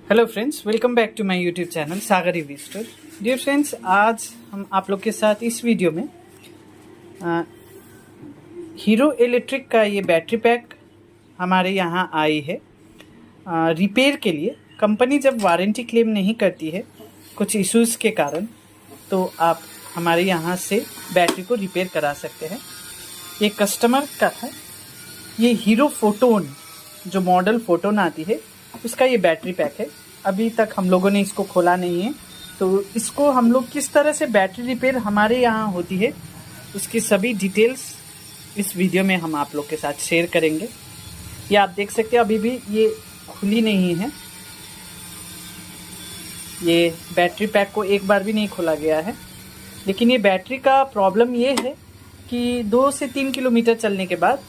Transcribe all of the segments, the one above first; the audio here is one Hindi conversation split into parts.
Hello friends, welcome back to my YouTube channel Sagar EV store. Dear friends, आज हम आप लोग के साथ इस वीडियो में हीरो इलेक्ट्रिक का ये बैटरी पैक हमारे यहाँ आई है रिपेयर के लिए। कंपनी जब वारंटी क्लेम नहीं करती है कुछ इश्यूज़ के कारण, तो आप हमारे यहाँ से बैटरी को रिपेयर करा सकते हैं। ये कस्टमर का था, ये हीरो फोटोन जो मॉडल फोटोन आती है उसका ये बैटरी पैक है। अभी तक हम लोगों ने इसको खोला नहीं है, तो इसको हम लोग किस तरह से बैटरी रिपेयर हमारे यहाँ होती है उसकी सभी डिटेल्स इस वीडियो में हम आप लोग के साथ शेयर करेंगे। ये आप देख सकते हैं, अभी भी ये खुली नहीं है। ये बैटरी पैक को एक बार भी नहीं खोला गया है, लेकिन ये बैटरी का प्रॉब्लम ये है कि 2 से 3 किलोमीटर चलने के बाद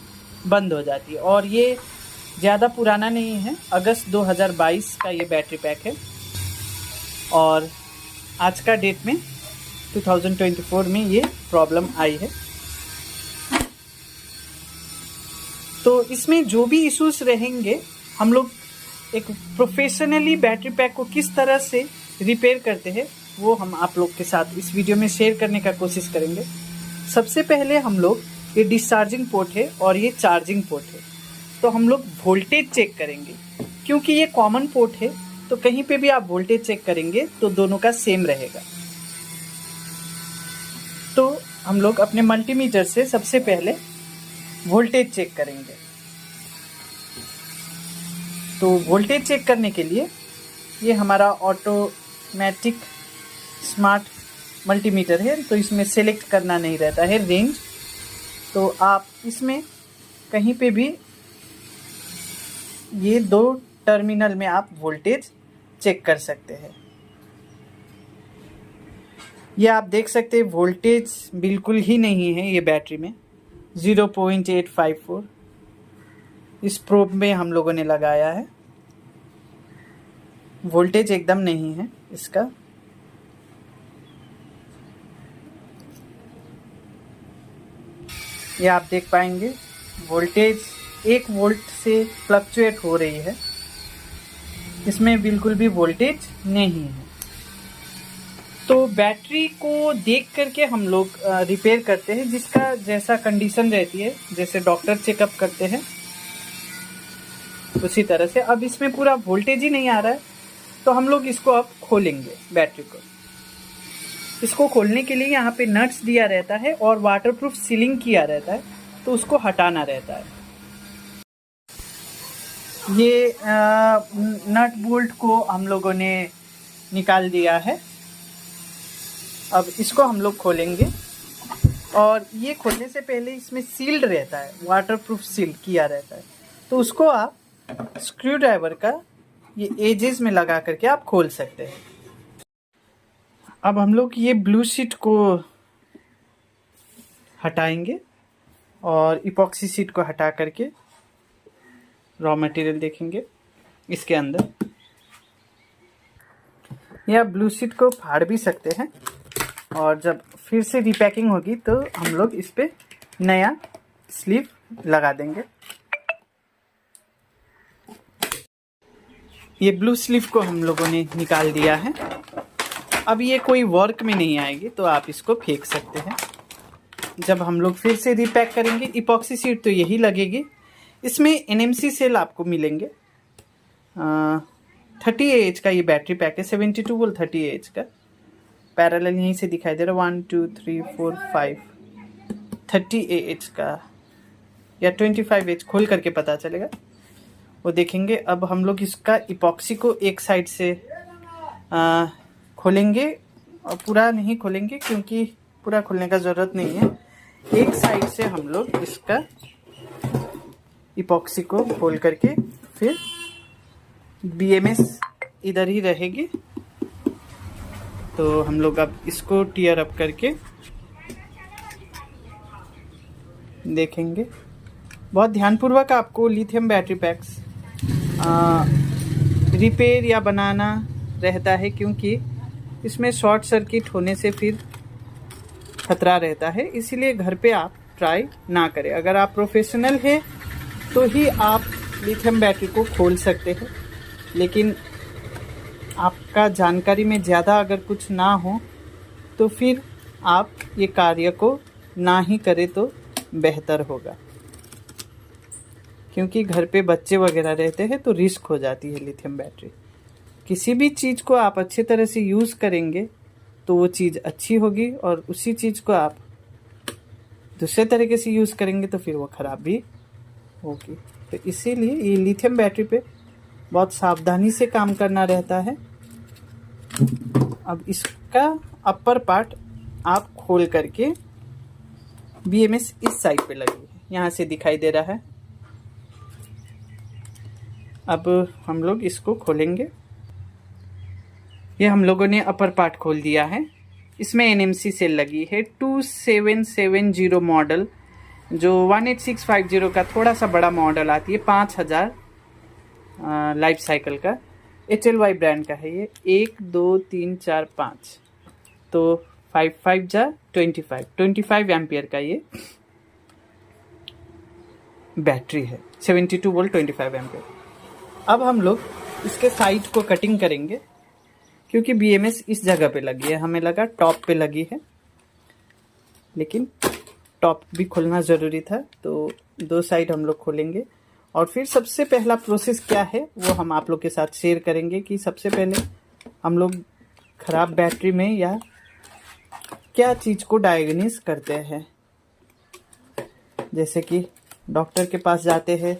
बंद हो जाती है। और ये ज़्यादा पुराना नहीं है, अगस्त 2022 का ये बैटरी पैक है और आज का डेट में 2024 में ये प्रॉब्लम आई है। तो इसमें जो भी इश्यूज रहेंगे, हम लोग एक प्रोफेशनली बैटरी पैक को किस तरह से रिपेयर करते हैं वो हम आप लोग के साथ इस वीडियो में शेयर करने का कोशिश करेंगे। सबसे पहले हम लोग ये डिस्चार्जिंग पोर्ट है और ये चार्जिंग पोर्ट है, तो हम लोग वोल्टेज चेक करेंगे। क्योंकि ये कॉमन पोर्ट है तो कहीं पे भी आप वोल्टेज चेक करेंगे तो दोनों का सेम रहेगा। तो हम लोग अपने मल्टीमीटर से सबसे पहले वोल्टेज चेक करेंगे। तो वोल्टेज चेक करने के लिए ये हमारा ऑटोमेटिक स्मार्ट मल्टीमीटर है, तो इसमें सेलेक्ट करना नहीं रहता है रेंज। तो आप इसमें कहीं पे भी ये 2 टर्मिनल में आप वोल्टेज चेक कर सकते हैं। ये आप देख सकते हैं वोल्टेज बिल्कुल ही नहीं है ये बैटरी में, 0.854 इस प्रोब में हम लोगों ने लगाया है। वोल्टेज एकदम नहीं है इसका। ये आप देख पाएंगे वोल्टेज 1 वोल्ट से फ्लक्चुएट हो रही है, इसमें बिल्कुल भी वोल्टेज नहीं है। तो बैटरी को देख करके हम लोग रिपेयर करते हैं, जिसका जैसा कंडीशन रहती है, जैसे डॉक्टर चेकअप करते हैं उसी तरह से। अब इसमें पूरा वोल्टेज ही नहीं आ रहा है, तो हम लोग इसको अब खोलेंगे बैटरी को। इसको खोलने के लिए यहाँ पे नट्स दिया रहता है और वाटरप्रूफ सीलिंग किया रहता है, तो उसको हटाना रहता है। ये नट बोल्ट को हम लोगों ने निकाल दिया है। अब इसको हम लोग खोलेंगे और ये खोलने से पहले इसमें सील्ड रहता है, वाटरप्रूफ सील किया रहता है, तो उसको आप स्क्रू ड्राइवर का ये एजेस में लगा करके आप खोल सकते हैं। अब हम लोग ये ब्लू शीट को हटाएंगे और इपॉक्सी शीट को हटा करके रॉ मटेरियल देखेंगे इसके अंदर। या ब्लू शीट को फाड़ भी सकते हैं और जब फिर से रीपैकिंग होगी तो हम लोग इस पे नया स्लीव लगा देंगे। ये ब्लू स्लीव को हम लोगों ने निकाल दिया है। अब ये कोई वर्क में नहीं आएगी, तो आप इसको फेंक सकते हैं। जब हम लोग फिर से रीपैक करेंगे, इपॉक्सी शीट तो यही लगेगी। इसमें NMC सेल आपको मिलेंगे। 30 AH का ये बैटरी पैक है, 72 वोल्ट 30 AH का। पैरेलल यहीं से दिखाई दे रहा है, 1 2 3 4 5 30 AH का या 25 AH खोल करके पता चलेगा, वो देखेंगे। अब हम लोग इसका इपॉक्सी को एक साइड से खोलेंगे और पूरा नहीं खोलेंगे क्योंकि पूरा खोलने का ज़रूरत नहीं है। एक साइड से हम लोग इसका इपॉक्सी को खोल करके फिर BMS इधर ही रहेगी, तो हम लोग अब इसको टीयर अप करके देखेंगे। बहुत ध्यानपूर्वक आपको लिथियम बैटरी पैक्स रिपेयर या बनाना रहता है, क्योंकि इसमें शॉर्ट सर्किट होने से फिर खतरा रहता है। इसीलिए घर पे आप ट्राई ना करें। अगर आप प्रोफेशनल है तो ही आप लिथियम बैटरी को खोल सकते हैं, लेकिन आपका जानकारी में ज़्यादा अगर कुछ ना हो तो फिर आप ये कार्य को ना ही करें तो बेहतर होगा, क्योंकि घर पे बच्चे वगैरह रहते हैं तो रिस्क हो जाती है लिथियम बैटरी। किसी भी चीज़ को आप अच्छे तरह से यूज़ करेंगे तो वो चीज़ अच्छी होगी, और उसी चीज़ को आप दूसरे तरीके से यूज़ करेंगे तो फिर वो ख़राब भी होगी। तो इसीलिए ये लिथियम बैटरी पे बहुत सावधानी से काम करना रहता है। अब इसका अपर पार्ट आप खोल करके, BMS इस साइड पे लगी है, यहाँ से दिखाई दे रहा है। अब हम लोग इसको खोलेंगे। ये हम लोगों ने अपर पार्ट खोल दिया है। इसमें NMC सेल लगी है 2770 मॉडल, जो 18650 का थोड़ा सा बड़ा मॉडल आती है, 5000 लाइफ साइकिल का। HLY ब्रांड का है ये। 1 2 3 4 5, तो 5 5 जा 25 एम्पियर का ये बैटरी है। 72 वोल्ट 25 एम्पियर। अब हम लोग इसके साइड को कटिंग करेंगे, क्योंकि BMS इस जगह पे लगी है। हमें लगा टॉप पे लगी है, लेकिन टॉप भी खोलना ज़रूरी था, तो दो साइड हम लोग खोलेंगे। और फिर सबसे पहला प्रोसेस क्या है वो हम आप लोग के साथ शेयर करेंगे कि सबसे पहले हम लोग ख़राब बैटरी में या क्या चीज़ को डायग्नोस करते हैं। जैसे कि डॉक्टर के पास जाते हैं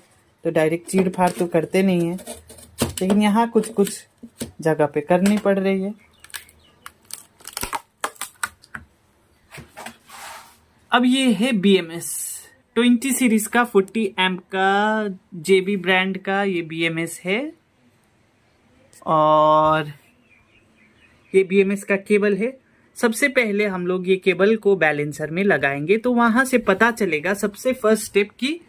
तो डायरेक्ट चीड़ फाड़ तो करते नहीं हैं, लेकिन यहाँ कुछ कुछ जगह पे करनी पड़ रही है। अब ये है BMS 20 सीरीज का 40 एम्प का JB ब्रांड का ये BMS है, और ये BMS का केबल है। सबसे पहले हम लोग ये केबल को बैलेंसर में लगाएंगे, तो वहां से पता चलेगा सबसे फर्स्ट स्टेप की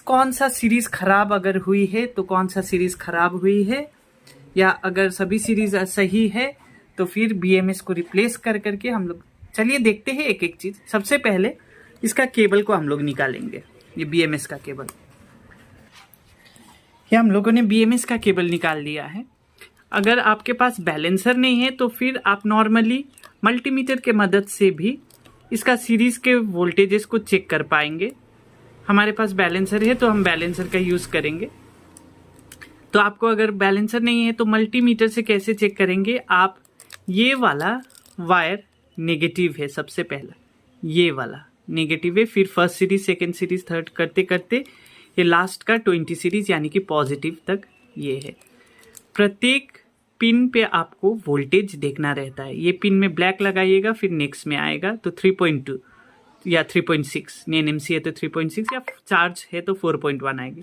कौन सा सीरीज खराब अगर हुई है तो कौन सा सीरीज खराब हुई है, या अगर सभी सीरीज सही है तो फिर BMS को रिप्लेस कर करके हम लोग, चलिए देखते हैं एक एक चीज। सबसे पहले इसका केबल को हम लोग निकालेंगे, ये BMS का केबल। ये हम लोगों ने BMS का केबल निकाल लिया है। अगर आपके पास बैलेंसर नहीं है तो फिर आप नॉर्मली मल्टीमीटर के मदद से भी इसका सीरीज के वोल्टेजेस को चेक कर पाएंगे। हमारे पास बैलेंसर है तो हम बैलेंसर का यूज करेंगे। तो आपको अगर बैलेंसर नहीं है तो मल्टीमीटर से कैसे चेक करेंगे आप, ये वाला वायर नेगेटिव है, सबसे पहला ये वाला नेगेटिव है, फिर first series second series third करते करते ये लास्ट का 20 सीरीज यानी कि पॉजिटिव तक ये है। प्रत्येक पिन पे आपको वोल्टेज देखना रहता है। ये पिन में ब्लैक लगाइएगा, फिर नेक्स्ट में आएगा तो 3.2 या 3.6, NMC है तो 3.6, या चार्ज है तो 4.1 आएगी,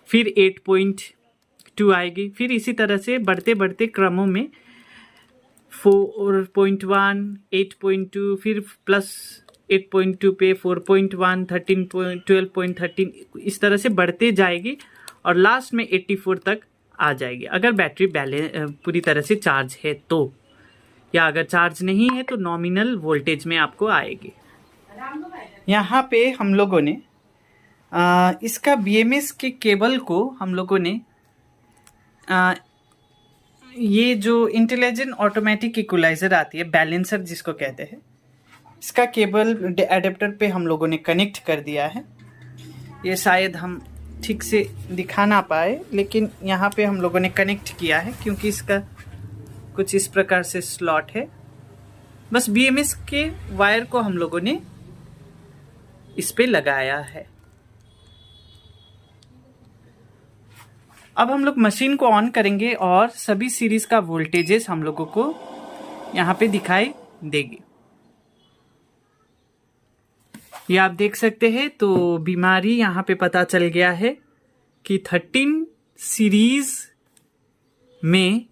फिर 8.2 आएगी, फिर इसी तरह से बढ़ते बढ़ते क्रमों में 4.1, 8.2, फिर प्लस 8.2 पे 4.1, 12.13, इस तरह से बढ़ते जाएगी और लास्ट में 84 तक आ जाएगी, अगर बैटरी पूरी तरह से चार्ज है तो, या अगर चार्ज नहीं है तो नॉमिनल वोल्टेज में आपको आएगी। यहाँ पे हम लोगों ने इसका BMS के केबल को हम लोगों ने ये जो इंटेलिजेंट ऑटोमेटिक इक्वलाइजर आती है, बैलेंसर जिसको कहते हैं, इसका केबल एडेप्टर पे हम लोगों ने कनेक्ट कर दिया है। ये शायद हम ठीक से दिखा ना पाए, लेकिन यहाँ पे हम लोगों ने कनेक्ट किया है क्योंकि इसका कुछ इस प्रकार से स्लॉट है। बस BMS के वायर को हम लोगों ने इस पे लगाया है। अब हम लोग मशीन को ऑन करेंगे और सभी सीरीज का वोल्टेजेस हम लोगों को यहाँ पे दिखाई देगी। ये आप देख सकते हैं, तो बीमारी यहाँ पे पता चल गया है कि 13 सीरीज में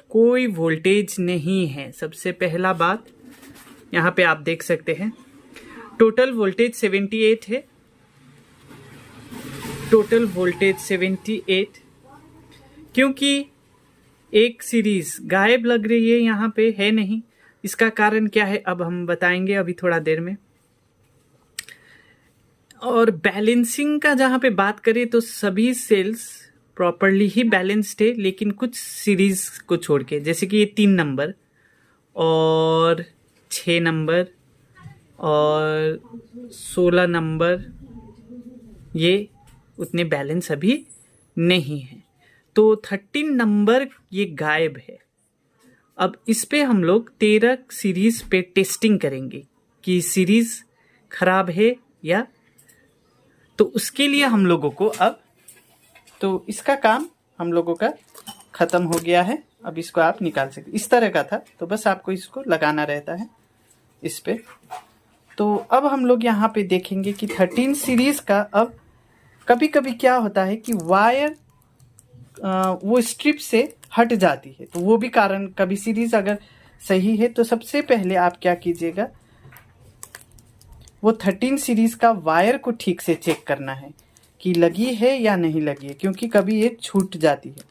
कोई वोल्टेज नहीं है। सबसे पहला बात यहाँ पे आप देख सकते हैं, टोटल वोल्टेज 78 है, टोटल वोल्टेज 78, क्योंकि एक सीरीज गायब लग रही है, यहाँ पे है नहीं। इसका कारण क्या है अब हम बताएंगे अभी थोड़ा देर में। और बैलेंसिंग का जहाँ पे बात करें तो सभी सेल्स प्रॉपरली ही बैलेंस्ड है, लेकिन कुछ सीरीज को छोड़ के, जैसे कि ये 3 नंबर और 6 नंबर और 16 नंबर, ये उतने बैलेंस अभी नहीं है। तो 13 नंबर ये गायब है। अब इस पे हम लोग 13 सीरीज पे टेस्टिंग करेंगे कि सीरीज खराब है या, तो उसके लिए हम लोगों को अब, तो इसका काम हम लोगों का ख़त्म हो गया है। अब इसको आप निकाल सकते, इस तरह का था, तो बस आपको इसको लगाना रहता है इस पे। तो अब हम लोग यहाँ पे देखेंगे कि 13 सीरीज़ का अब कभी कभी क्या होता है कि वायर वो स्ट्रिप से हट जाती है, तो वो भी कारण, कभी सीरीज़ अगर सही है तो सबसे पहले आप क्या कीजिएगा, वो 13 सीरीज़ का वायर को ठीक से चेक करना है कि लगी है या नहीं लगी है, क्योंकि कभी ये छूट जाती है,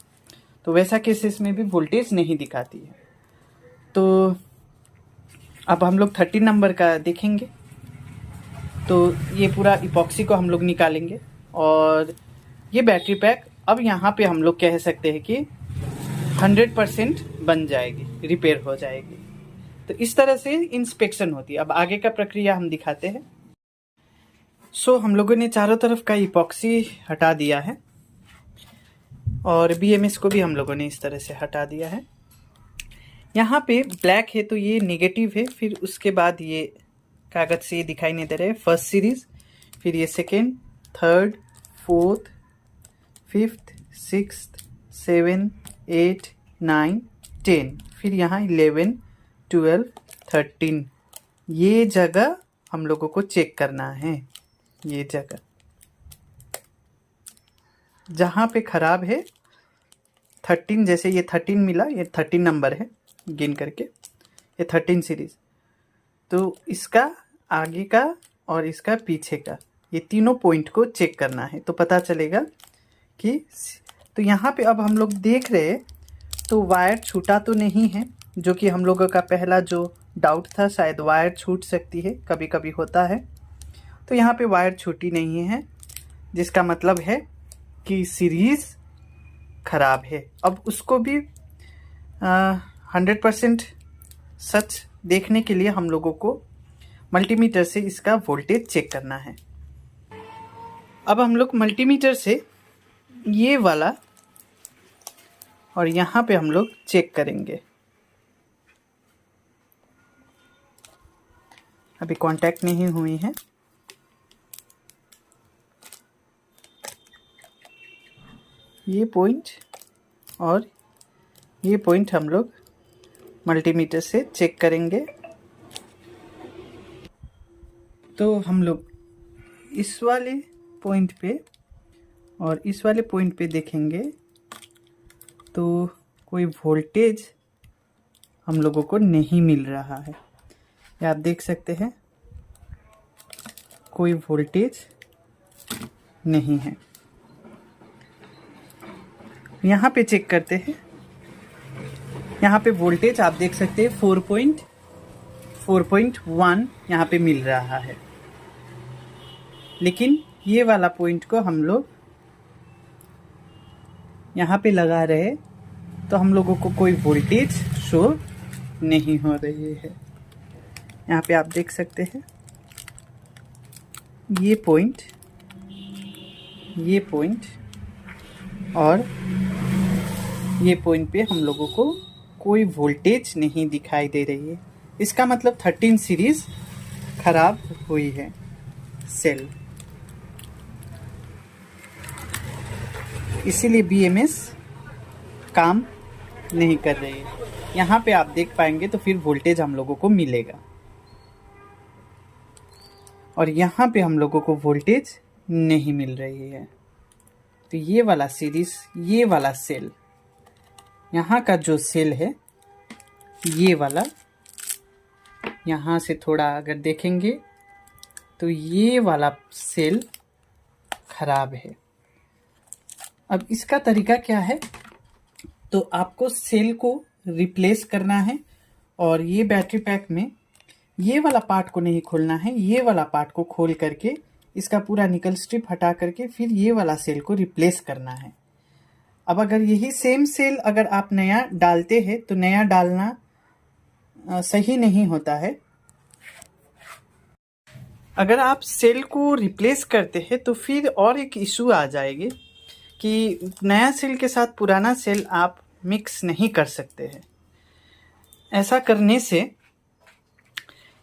तो वैसा केसेस में भी वोल्टेज नहीं दिखाती है। तो अब हम लोग 13 नंबर का देखेंगे। तो ये पूरा इपॉक्सी को हम लोग निकालेंगे और ये बैटरी पैक अब यहाँ पे हम लोग कह सकते हैं कि 100% बन जाएगी, रिपेयर हो जाएगी। तो इस तरह से इंस्पेक्शन होती है। अब आगे का प्रक्रिया हम दिखाते हैं। सो हम लोगों ने चारों तरफ का इपॉक्सी हटा दिया है और BMS को भी हम लोगों ने इस तरह से हटा दिया है। यहाँ पे ब्लैक है तो ये नेगेटिव है, फिर उसके बाद ये कागज से ये दिखाई नहीं दे रहा है फर्स्ट सीरीज, फिर ये second, third, fourth, fifth, sixth, 7, 8, 9, 10, फिर यहाँ 11, 12, 13, ये जगह हम लोगों को चेक करना है। ये जगह जहाँ पे खराब है 13, जैसे ये 13 मिला, ये 13 नंबर है गिन करके, ये 13 सीरीज, तो इसका आगे का और इसका पीछे का, ये तीनों पॉइंट को चेक करना है, तो पता चलेगा कि, तो यहाँ पे अब हम लोग देख रहे हैं तो वायर छूटा तो नहीं है, जो कि हम लोगों का पहला जो डाउट था, शायद वायर छूट सकती है, कभी कभी होता है। तो यहाँ पे वायर छूटी नहीं है, जिसका मतलब है कि सीरीज़ खराब है। अब उसको भी 100% सच देखने के लिए हम लोगों को मल्टीमीटर से इसका वोल्टेज चेक करना है। अब हम लोग मल्टीमीटर से ये वाला और यहाँ पे हम लोग चेक करेंगे। अभी कांटेक्ट नहीं हुई है। ये पॉइंट और ये पॉइंट हम लोग मल्टीमीटर से चेक करेंगे। तो हम लोग इस वाले पॉइंट पे और इस वाले पॉइंट पे देखेंगे तो कोई वोल्टेज हम लोगों को नहीं मिल रहा है। ये आप देख सकते हैं, कोई वोल्टेज नहीं है। यहाँ पे चेक करते हैं। यहाँ पे वोल्टेज आप देख सकते हैं 4.1 यहाँ पे मिल रहा है, लेकिन ये वाला पॉइंट को हम लोग यहाँ पे लगा रहे तो हम लोगों को कोई वोल्टेज शो नहीं हो रही है। यहाँ पे आप देख सकते हैं ये पॉइंट और ये पॉइंट पे हम लोगों को कोई वोल्टेज नहीं दिखाई दे रही है। इसका मतलब 13 सीरीज खराब हुई है सेल, इसीलिए BMS काम नहीं कर रही है। यहाँ पे आप देख पाएंगे तो फिर वोल्टेज हम लोगों को मिलेगा और यहाँ पे हम लोगों को वोल्टेज नहीं मिल रही है। तो ये वाला सीरीज, ये वाला सेल, यहाँ का जो सेल है ये वाला, यहाँ से थोड़ा अगर देखेंगे तो ये वाला सेल खराब है। अब इसका तरीका क्या है, तो आपको सेल को रिप्लेस करना है और ये बैटरी पैक में ये वाला पार्ट को नहीं खोलना है, ये वाला पार्ट को खोल करके इसका पूरा निकल स्ट्रिप हटा करके फिर ये वाला सेल को रिप्लेस करना है। अब अगर यही सेम सेल अगर आप नया डालते हैं तो नया डालना सही नहीं होता है। अगर आप सेल को रिप्लेस करते हैं तो फिर और एक इशू आ जाएगी कि नया सेल के साथ पुराना सेल आप मिक्स नहीं कर सकते हैं। ऐसा करने से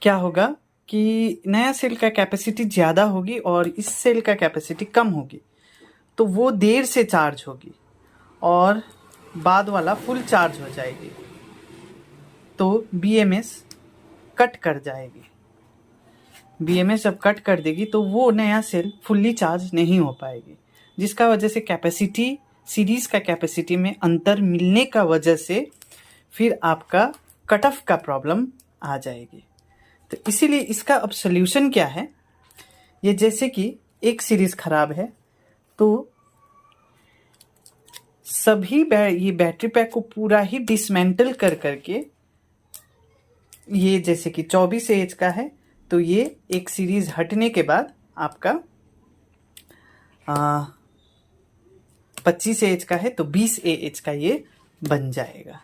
क्या होगा कि नया सेल का कैपेसिटी ज़्यादा होगी और इस सेल का कैपेसिटी कम होगी, तो वो देर से चार्ज होगी और बाद वाला फुल चार्ज हो जाएगी, तो BMS कट कर जाएगी। BMS जब कट कर देगी तो वो नया सेल फुल्ली चार्ज नहीं हो पाएगी, जिसका वजह से कैपेसिटी सीरीज़ का कैपेसिटी में अंतर मिलने का वजह से फिर आपका कट ऑफ का प्रॉब्लम आ जाएगी। तो इसीलिए इसका अब सोल्यूशन क्या है, ये जैसे कि एक सीरीज़ ख़राब है तो सभी ये बैटरी पैक को पूरा ही डिसमेंटल कर करके, ये जैसे कि 24 AH का है तो ये एक सीरीज़ हटने के बाद आपका 25 AH का है तो 20 AH का ये बन जाएगा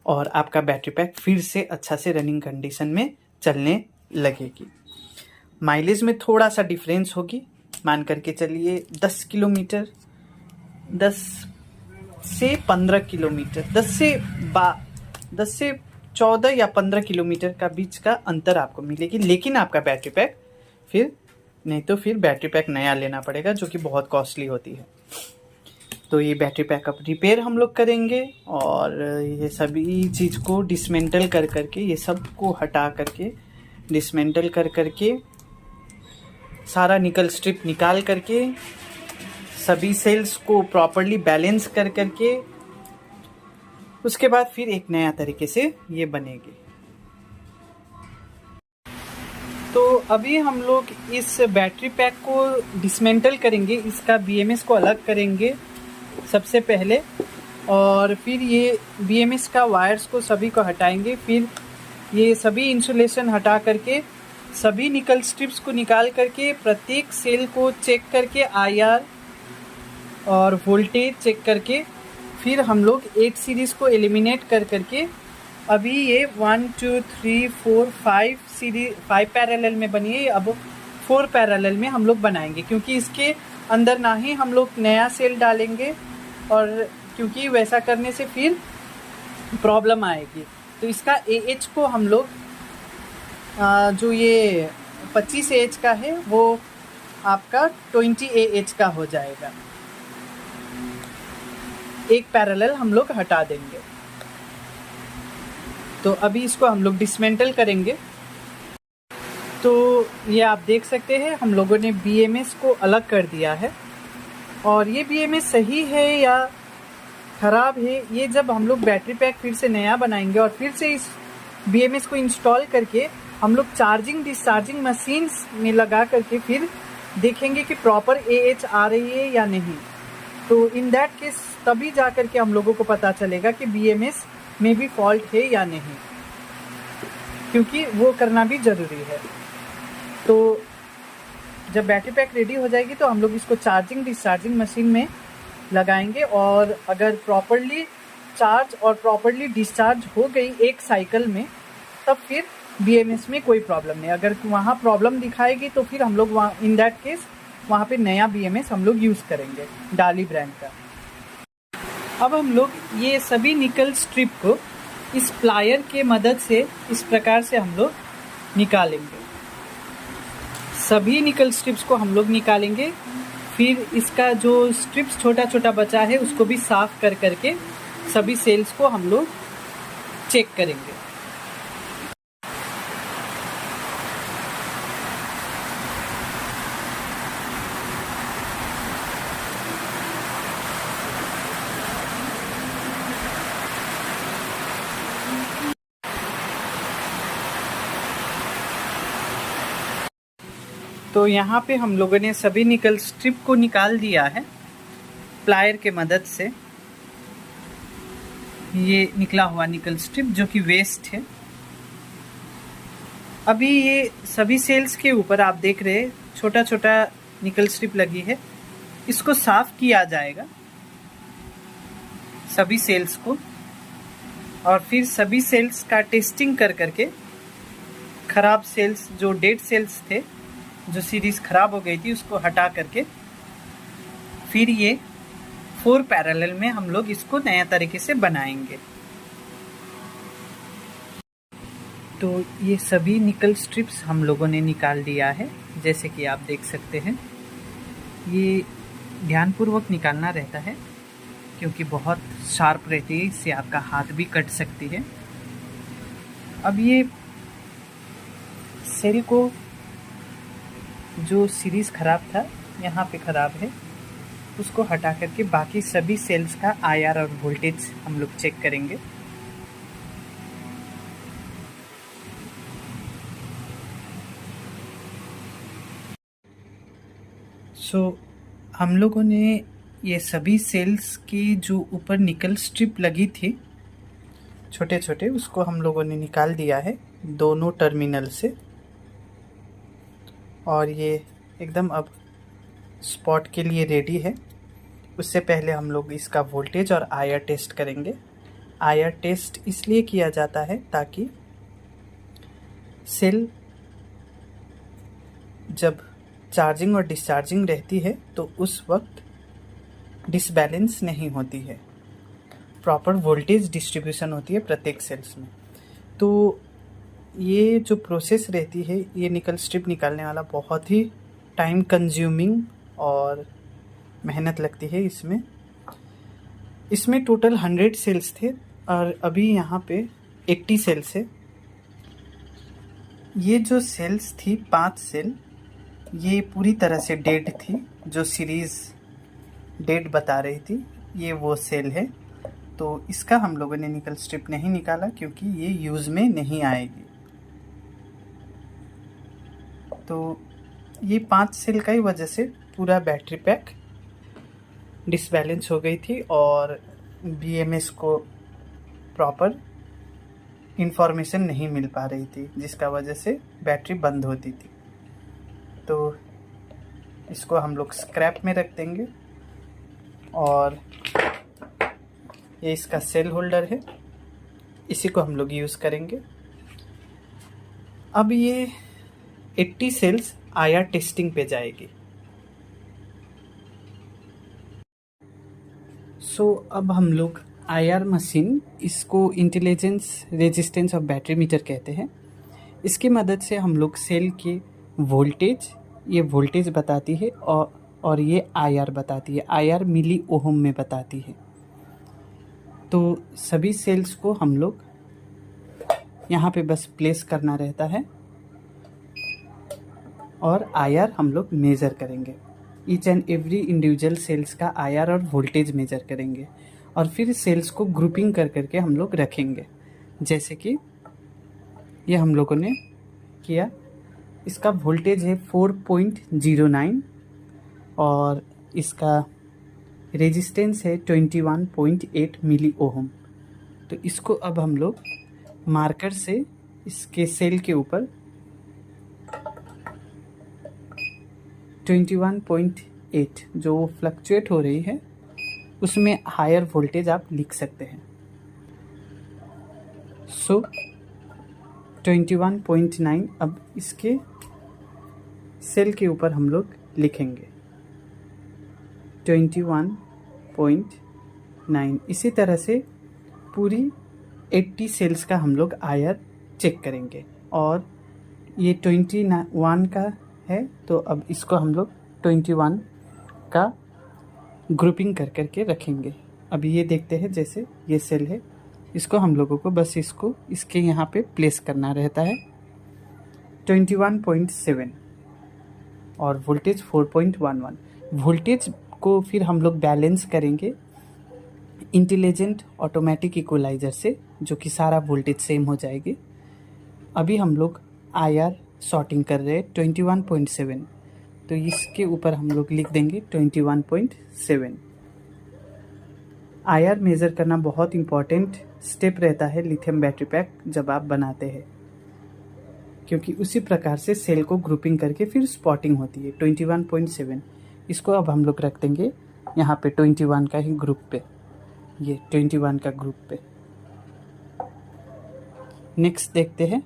और आपका बैटरी पैक फिर से अच्छा से रनिंग कंडीशन में चलने लगेगी। माइलेज में थोड़ा सा डिफरेंस होगी, मान करके चलिए 10 किलोमीटर, 10 से 15 किलोमीटर, 10 से 14 या 15 किलोमीटर का बीच का अंतर आपको मिलेगी। लेकिन आपका बैटरी पैक फिर नहीं तो फिर बैटरी पैक नया लेना पड़ेगा, जो कि बहुत कॉस्टली होती है। तो ये बैटरी पैक अब रिपेयर हम लोग करेंगे और ये सभी चीज़ को डिसमेंटल कर करके, ये सब को हटा करके डिसमेंटल कर करके, सारा निकल स्ट्रिप निकाल करके, सभी सेल्स को प्रॉपरली बैलेंस कर करके, उसके बाद फिर एक नया तरीके से ये बनेगी। तो अभी हम लोग इस बैटरी पैक को डिसमेंटल करेंगे, इसका BMS को अलग करेंगे सबसे पहले, और फिर ये BMS का वायर्स को सभी को हटाएंगे। फिर ये सभी इंसुलेशन हटा करके, सभी निकल स्ट्रिप्स को निकाल करके, प्रत्येक सेल को चेक करके, IR और वोल्टेज चेक करके, फिर हम लोग 8 सीरीज़ को एलिमिनेट कर करके, अभी ये 1 2 3 4 5 सीरीज 5 पैरेलल में बनी है, अब 4 पैरेलल में हम लोग बनाएंगे, क्योंकि इसके अंदर ना ही हम लोग नया सेल डालेंगे, और क्योंकि वैसा करने से फिर प्रॉब्लम आएगी। तो इसका AH को हम लोग जो ये 25 AH का है वो आपका 20 AH का हो जाएगा। एक पैरेलल हम लोग हटा देंगे। तो अभी इसको हम लोग डिसमेंटल करेंगे। तो ये आप देख सकते हैं हम लोगों ने BMS को अलग कर दिया है, और ये BMS सही है या ख़राब है, ये जब हम लोग बैटरी पैक फिर से नया बनाएंगे और फिर से इस BMS को इंस्टॉल करके हम लोग चार्जिंग डिस्चार्जिंग मशीन्स में लगा करके फिर देखेंगे कि प्रॉपर AH आ रही है या नहीं। तो इन दैट केस तभी जा कर के हम लोगों को पता चलेगा कि BMS में भी फॉल्ट है या नहीं, क्योंकि वो करना भी ज़रूरी है। तो जब बैटरी पैक रेडी हो जाएगी तो हम लोग इसको चार्जिंग डिस्चार्जिंग मशीन में लगाएंगे, और अगर प्रॉपरली चार्ज और प्रॉपरली डिस्चार्ज हो गई एक साइकिल में, तब फिर BMS में कोई प्रॉब्लम नहीं। अगर वहाँ प्रॉब्लम दिखाएगी तो फिर हम लोग वहाँ इन दैट केस वहाँ पे नया BMS हम लोग यूज़ करेंगे, डाली ब्रांड का। अब हम लोग ये सभी निकल स्ट्रिप को इस प्लायर के मदद से इस प्रकार से हम लोग निकालेंगे। सभी निकल स्ट्रिप्स को हम लोग निकालेंगे, फिर इसका जो स्ट्रिप्स छोटा छोटा बचा है उसको भी साफ कर करके सभी सेल्स को हम लोग चेक करेंगे। तो यहाँ पे हम लोगों ने सभी निकल स्ट्रिप को निकाल दिया है प्लायर के मदद से। ये निकला हुआ निकल स्ट्रिप जो कि वेस्ट है। अभी ये सभी सेल्स के ऊपर आप देख रहे हैं छोटा छोटा निकल स्ट्रिप लगी है, इसको साफ किया जाएगा सभी सेल्स को, और फिर सभी सेल्स का टेस्टिंग कर करके ख़राब सेल्स, जो डेड सेल्स थे, जो सीरीज़ ख़राब हो गई थी, उसको हटा करके फिर ये 4 पैरेलल में हम लोग इसको नया तरीके से बनाएंगे। तो ये सभी निकल स्ट्रिप्स हम लोगों ने निकाल दिया है, जैसे कि आप देख सकते हैं। ये ध्यानपूर्वक निकालना रहता है क्योंकि बहुत शार्प रहती है, इससे आपका हाथ भी कट सकती है। अब ये सेल को, जो सीरीज़ ख़राब था, यहाँ पे ख़राब है, उसको हटा करके बाकी सभी सेल्स का आईआर और वोल्टेज हम लोग चेक करेंगे। हम लोगों ने ये सभी सेल्स की जो ऊपर निकल स्ट्रिप लगी थी छोटे छोटे, उसको हम लोगों ने निकाल दिया है दोनों टर्मिनल से, और ये एकदम अब स्पॉट के लिए रेडी है। उससे पहले हम लोग इसका वोल्टेज और आईआर टेस्ट करेंगे। आईआर टेस्ट इसलिए किया जाता है ताकि सेल जब चार्जिंग और डिस्चार्जिंग रहती है तो उस वक्त डिसबैलेंस नहीं होती है, प्रॉपर वोल्टेज डिस्ट्रीब्यूशन होती है प्रत्येक सेल्स में। तो ये जो प्रोसेस रहती है, ये निकल स्ट्रिप निकालने वाला बहुत ही टाइम कंज्यूमिंग और मेहनत लगती है इसमें टोटल 100 सेल्स थे और अभी यहाँ पे 80 सेल्स है। ये जो सेल्स थी 5 सेल, ये पूरी तरह से डेड थी, जो सीरीज़ डेड बता रही थी, ये वो सेल है। तो इसका हम लोगों ने निकल स्ट्रिप नहीं निकाला क्योंकि ये यूज़ में नहीं आएगी। तो ये 5 सेल का ही वजह से पूरा बैटरी पैक डिसबैलेंस हो गई थी और BMS को प्रॉपर इंफॉर्मेशन नहीं मिल पा रही थी, जिसका वजह से बैटरी बंद होती थी। तो इसको हम लोग स्क्रैप में रख देंगे। और ये इसका सेल होल्डर है, इसी को हम लोग यूज़ करेंगे। अब ये 80 सेल्स आईआर टेस्टिंग पे जाएगी। अब हम लोग आईआर मशीन, इसको intelligence resistance of battery meter कहते हैं, इसकी मदद से हम लोग सेल के वोल्टेज, ये वोल्टेज बताती है और ये आईआर बताती है। आईआर मिली ओहम में बताती है। तो सभी सेल्स को हम लोग यहाँ पे बस प्लेस करना रहता है और आईआर हम लोग मेज़र करेंगे। Each and every individual cells का आईआर और वोल्टेज मेज़र करेंगे और फिर सेल्स को ग्रुपिंग कर करके हम लोग रखेंगे, जैसे कि ये हम लोगों ने किया। इसका वोल्टेज है 4.09 और इसका रेजिस्टेंस है 21.8 मिली ओहम। तो इसको अब हम लोग मार्कर से इसके सेल के ऊपर 21.8 जो फ्लक्चुएट हो रही है, उसमें हायर वोल्टेज आप लिख सकते हैं। 21.9 अब इसके सेल के ऊपर हम लोग लिखेंगे 21.9। इसी तरह से पूरी 80 सेल्स का हम लोग आईआर चेक करेंगे। और ये 21 का है, तो अब इसको हम लोग 21 का ग्रुपिंग कर करके रखेंगे। अब ये देखते हैं, जैसे ये सेल है, इसको हम लोगों को बस इसको इसके यहाँ पे प्लेस करना रहता है 21.7 और वोल्टेज 4.11। वोल्टेज को फिर हम लोग बैलेंस करेंगे इंटेलिजेंट ऑटोमेटिक इक्वलाइज़र से, जो कि सारा वोल्टेज सेम हो जाएगी। अभी हम लोग आईआर सॉर्टिंग कर रहे हैं 21.7, तो इसके ऊपर हम लोग लिख देंगे 21.7। आईआर मेज़र करना बहुत इम्पॉर्टेंट स्टेप रहता है लिथियम बैटरी पैक जब आप बनाते हैं, क्योंकि उसी प्रकार से सेल को ग्रुपिंग करके फिर स्पॉटिंग होती है 21.7। इसको अब हम लोग रख देंगे यहाँ पे 21 का ही ग्रुप पे। ये 21 का ग्रुप पे। नेक्स्ट देखते हैं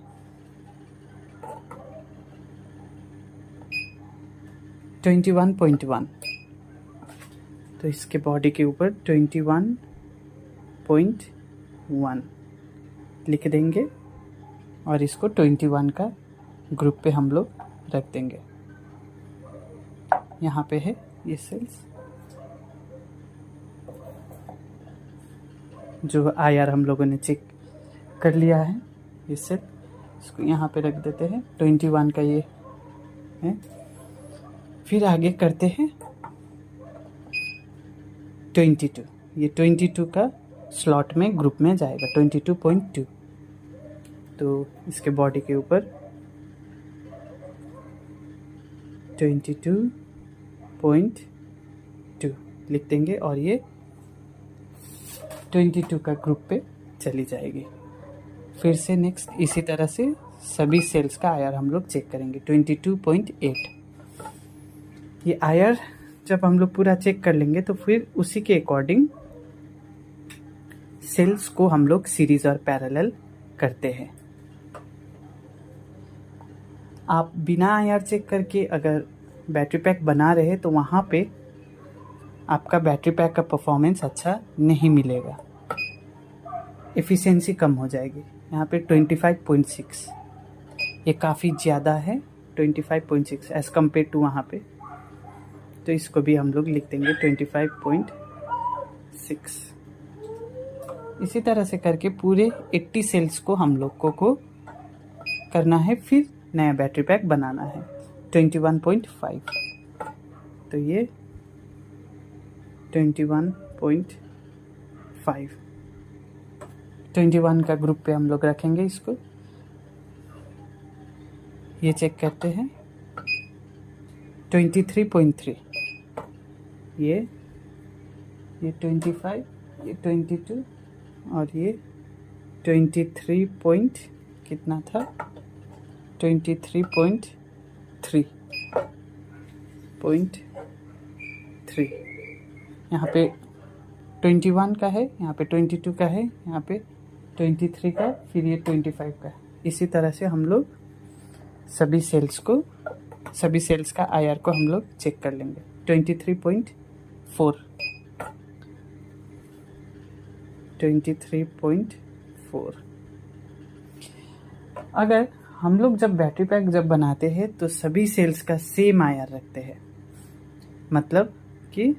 21.1। तो इसके बॉडी के ऊपर 21.1 लिख देंगे और इसको 21 का ग्रुप पे हम लोग रख देंगे। यहाँ पे है ये सेल्स जो आईआर हम लोगों ने चेक कर लिया है। ये सेल इसको यहाँ पे रख देते हैं, 21 का ये है। फिर आगे करते हैं 22। ये 22 का स्लॉट में ग्रुप में जाएगा, 22.2। तो इसके बॉडी के ऊपर 22.2 लिख देंगे और ये 22 का ग्रुप पे चली जाएगी। फिर से नेक्स्ट इसी तरह से सभी सेल्स का आईआर हम लोग चेक करेंगे। 22.8 ये आईआर जब हम लोग पूरा चेक कर लेंगे तो फिर उसी के अकॉर्डिंग सेल्स को हम लोग सीरीज और पैरेलल करते हैं। आप बिना आईआर चेक करके अगर बैटरी पैक बना रहे हैं तो वहाँ पे आपका बैटरी पैक का परफॉर्मेंस अच्छा नहीं मिलेगा, एफिशिएंसी कम हो जाएगी। यहाँ पे 25.6 ये काफ़ी ज़्यादा है, 25.6 एज़ कम्पेयर टू वहाँ पे। तो इसको भी हम लोग लिख देंगे 25.6। इसी तरह से करके पूरे 80 सेल्स को हम लोग को करना है, फिर नया बैटरी पैक बनाना है 21.5। तो ये 21.5 21 का ग्रुप पे हम लोग रखेंगे इसको। ये चेक करते हैं 23.3 ये 25 ये 22 और ये 23 पॉइंट कितना था 23.3 यहाँ पे 21 का है, यहाँ पे 22 का है, यहाँ पे 23 का, फिर ये 25 का। इसी तरह से हम लोग सभी सेल्स का आईआर को हम लोग चेक कर लेंगे। 23.4 अगर हम लोग जब बैटरी पैक जब बनाते हैं तो सभी सेल्स का सेम आईआर रखते हैं। मतलब कि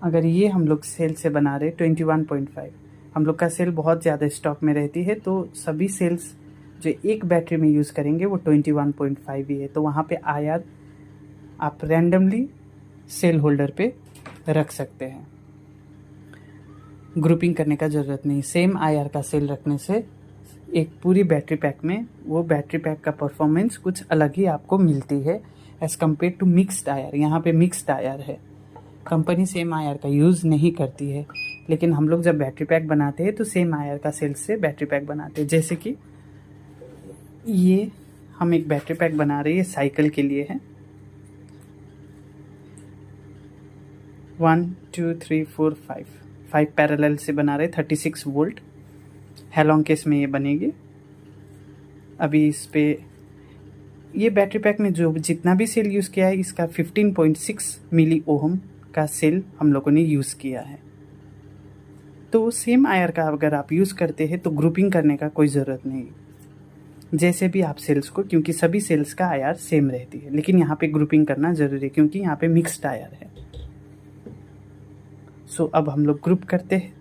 अगर ये हम लोग सेल से बना रहे 21.5, हम लोग का सेल बहुत ज़्यादा स्टॉक में रहती है तो सभी सेल्स जो एक बैटरी में यूज़ करेंगे वो 21.5 ही है। तो वहाँ पे आईआर आप रैंडमली सेल होल्डर पे रख सकते हैं, ग्रुपिंग करने का ज़रूरत नहीं। सेम आईआर का सेल रखने से एक पूरी बैटरी पैक में वो बैटरी पैक का परफॉर्मेंस कुछ अलग ही आपको मिलती है as compare to mixed IR. यहाँ पे मिक्स्ड आईआर है, कंपनी सेम आईआर का यूज़ नहीं करती है, लेकिन हम लोग जब बैटरी पैक बनाते हैं तो सेम आईआर का सेल से बैटरी पैक बनाते हैं। जैसे कि ये हम एक बैटरी पैक बना रहे हैं, साइकिल के लिए है। 1 2 3 4 5 पैरेलल से बना रहे 36 वोल्ट हेलोंग केस में ये बनेगी। अभी इस पे ये बैटरी पैक में जो जितना भी सेल यूज़ किया है इसका 15.6 मिली ओहम का सेल हम लोगों ने यूज़ किया है। तो सेम आईआर का अगर आप यूज़ करते हैं तो ग्रुपिंग करने का कोई ज़रूरत नहीं, जैसे भी आप सेल्स को, क्योंकि सभी सेल्स का आईआर सेम रहती है। लेकिन यहाँ पे ग्रुपिंग करना ज़रूरी है क्योंकि यहाँ पे मिक्स्ड आईआर है। सो अब हम लोग ग्रुप करते हैं।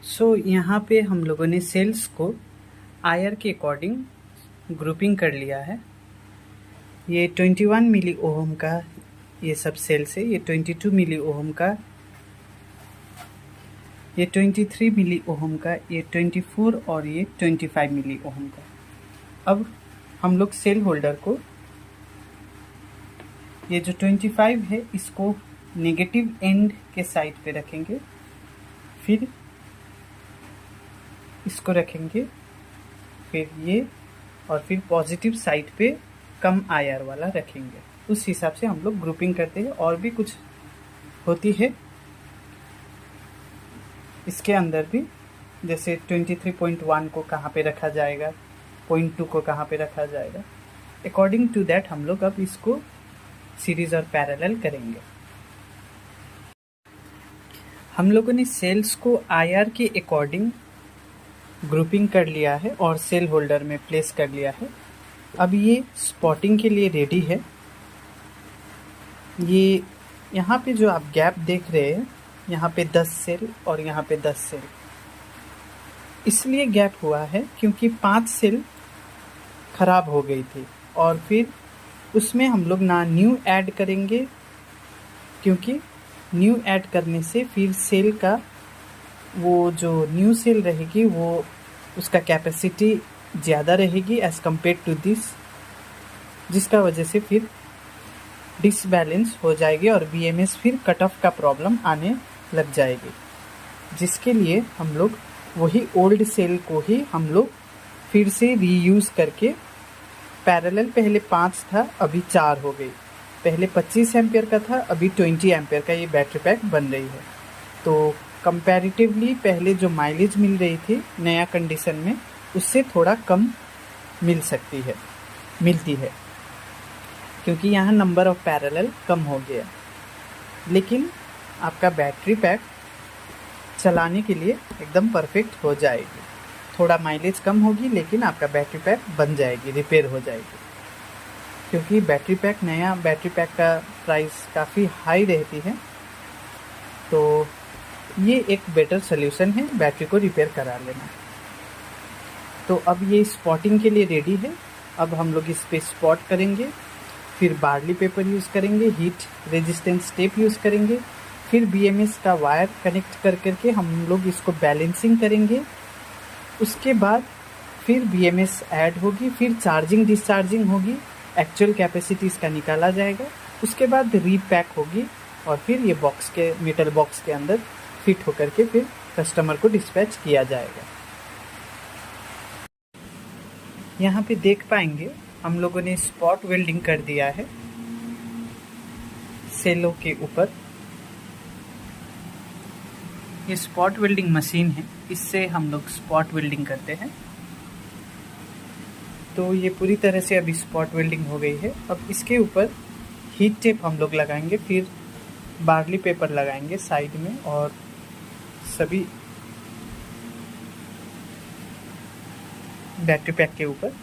सो यहाँ पे हम लोगों ने सेल्स को आईआर के अकॉर्डिंग ग्रुपिंग कर लिया है। ये 21 मिली ओहम का ये सब सेल्स है, ये 22 मिली ओहम का, ये 23 मिली ओहम का, ये 24 और ये 25 मिली ओहम का। अब हम लोग सेल होल्डर को ये जो 25 है इसको नेगेटिव एंड के साइड पे रखेंगे, फिर इसको रखेंगे, फिर ये, और फिर पॉजिटिव साइड पे कम आईआर वाला रखेंगे। उस हिसाब से हम लोग ग्रुपिंग करते हैं। और भी कुछ होती है इसके अंदर भी जैसे 23.1 को कहाँ पे रखा जाएगा, 0.2 को कहाँ पे रखा जाएगा, अकॉर्डिंग टू दैट हम लोग अब इसको सीरीज और पैरेलल करेंगे। हम लोगों ने सेल्स को आईआर के अकॉर्डिंग ग्रुपिंग कर लिया है और सेल होल्डर में प्लेस कर लिया है। अब ये स्पॉटिंग के लिए रेडी है। ये यहाँ पे जो आप गैप देख रहे हैं, यहाँ पे 10 सेल और यहाँ पे 10 सेल, इसलिए गैप हुआ है क्योंकि 5 सेल खराब हो गई थी और फिर उसमें हम लोग ना न्यू ऐड करेंगे, क्योंकि न्यू ऐड करने से फिर सेल का वो जो न्यू सेल रहेगी वो उसका कैपेसिटी ज़्यादा रहेगी एज़ कम्पेयर टू दिस, जिसका वजह से फिर डिसबैलेंस हो जाएगी और बीएमएस फिर कट ऑफ का प्रॉब्लम आने लग जाएगी, जिसके लिए हम लोग वही ओल्ड सेल को ही हम लोग फिर से रीयूज़ करके पैरेलल, पहले 5 था अभी 4 हो गई, पहले 25 एम्पियर का था अभी 20 एम्पियर का ये बैटरी पैक बन रही है। तो कंपैरेटिवली पहले जो माइलेज मिल रही थी नया कंडीशन में उससे थोड़ा कम मिलती है क्योंकि यहाँ नंबर ऑफ पैरेलल कम हो गया, लेकिन आपका बैटरी पैक चलाने के लिए एकदम परफेक्ट हो जाएगी। थोड़ा माइलेज कम होगी लेकिन आपका बैटरी पैक बन जाएगी, रिपेयर हो जाएगी, क्योंकि बैटरी पैक, नया बैटरी पैक का प्राइस काफ़ी हाई रहती है। तो ये एक बेटर सोल्यूशन है बैटरी को रिपेयर करा लेना। तो अब ये स्पॉटिंग के लिए रेडी है। अब हम लोग इस पे स्पॉट करेंगे, फिर बार्ली पेपर यूज़ करेंगे, हीट रेजिस्टेंस टेप यूज़ करेंगे, फिर बीएमएस का वायर कनेक्ट करके हम लोग इसको बैलेंसिंग करेंगे। उसके बाद फिर बीएमएस ऐड होगी, फिर चार्जिंग डिस्चार्जिंग होगी, एक्चुअल कैपेसिटी इसका निकाला जाएगा, उसके बाद रीपैक होगी और फिर ये बॉक्स के, मेटल बॉक्स के अंदर फिट होकर के फिर कस्टमर को डिस्पैच किया जाएगा। यहाँ पे देख पाएंगे हम लोगों ने स्पॉट वेल्डिंग कर दिया है सेलों के ऊपर। ये स्पॉट वेल्डिंग मशीन है, इससे हम लोग स्पॉट वेल्डिंग करते हैं। तो ये पूरी तरह से अभी स्पॉट वेल्डिंग हो गई है। अब इसके ऊपर हीट टेप हम लोग लगाएंगे, फिर बार्ली पेपर लगाएंगे साइड में और सभी बैटरी पैक के ऊपर।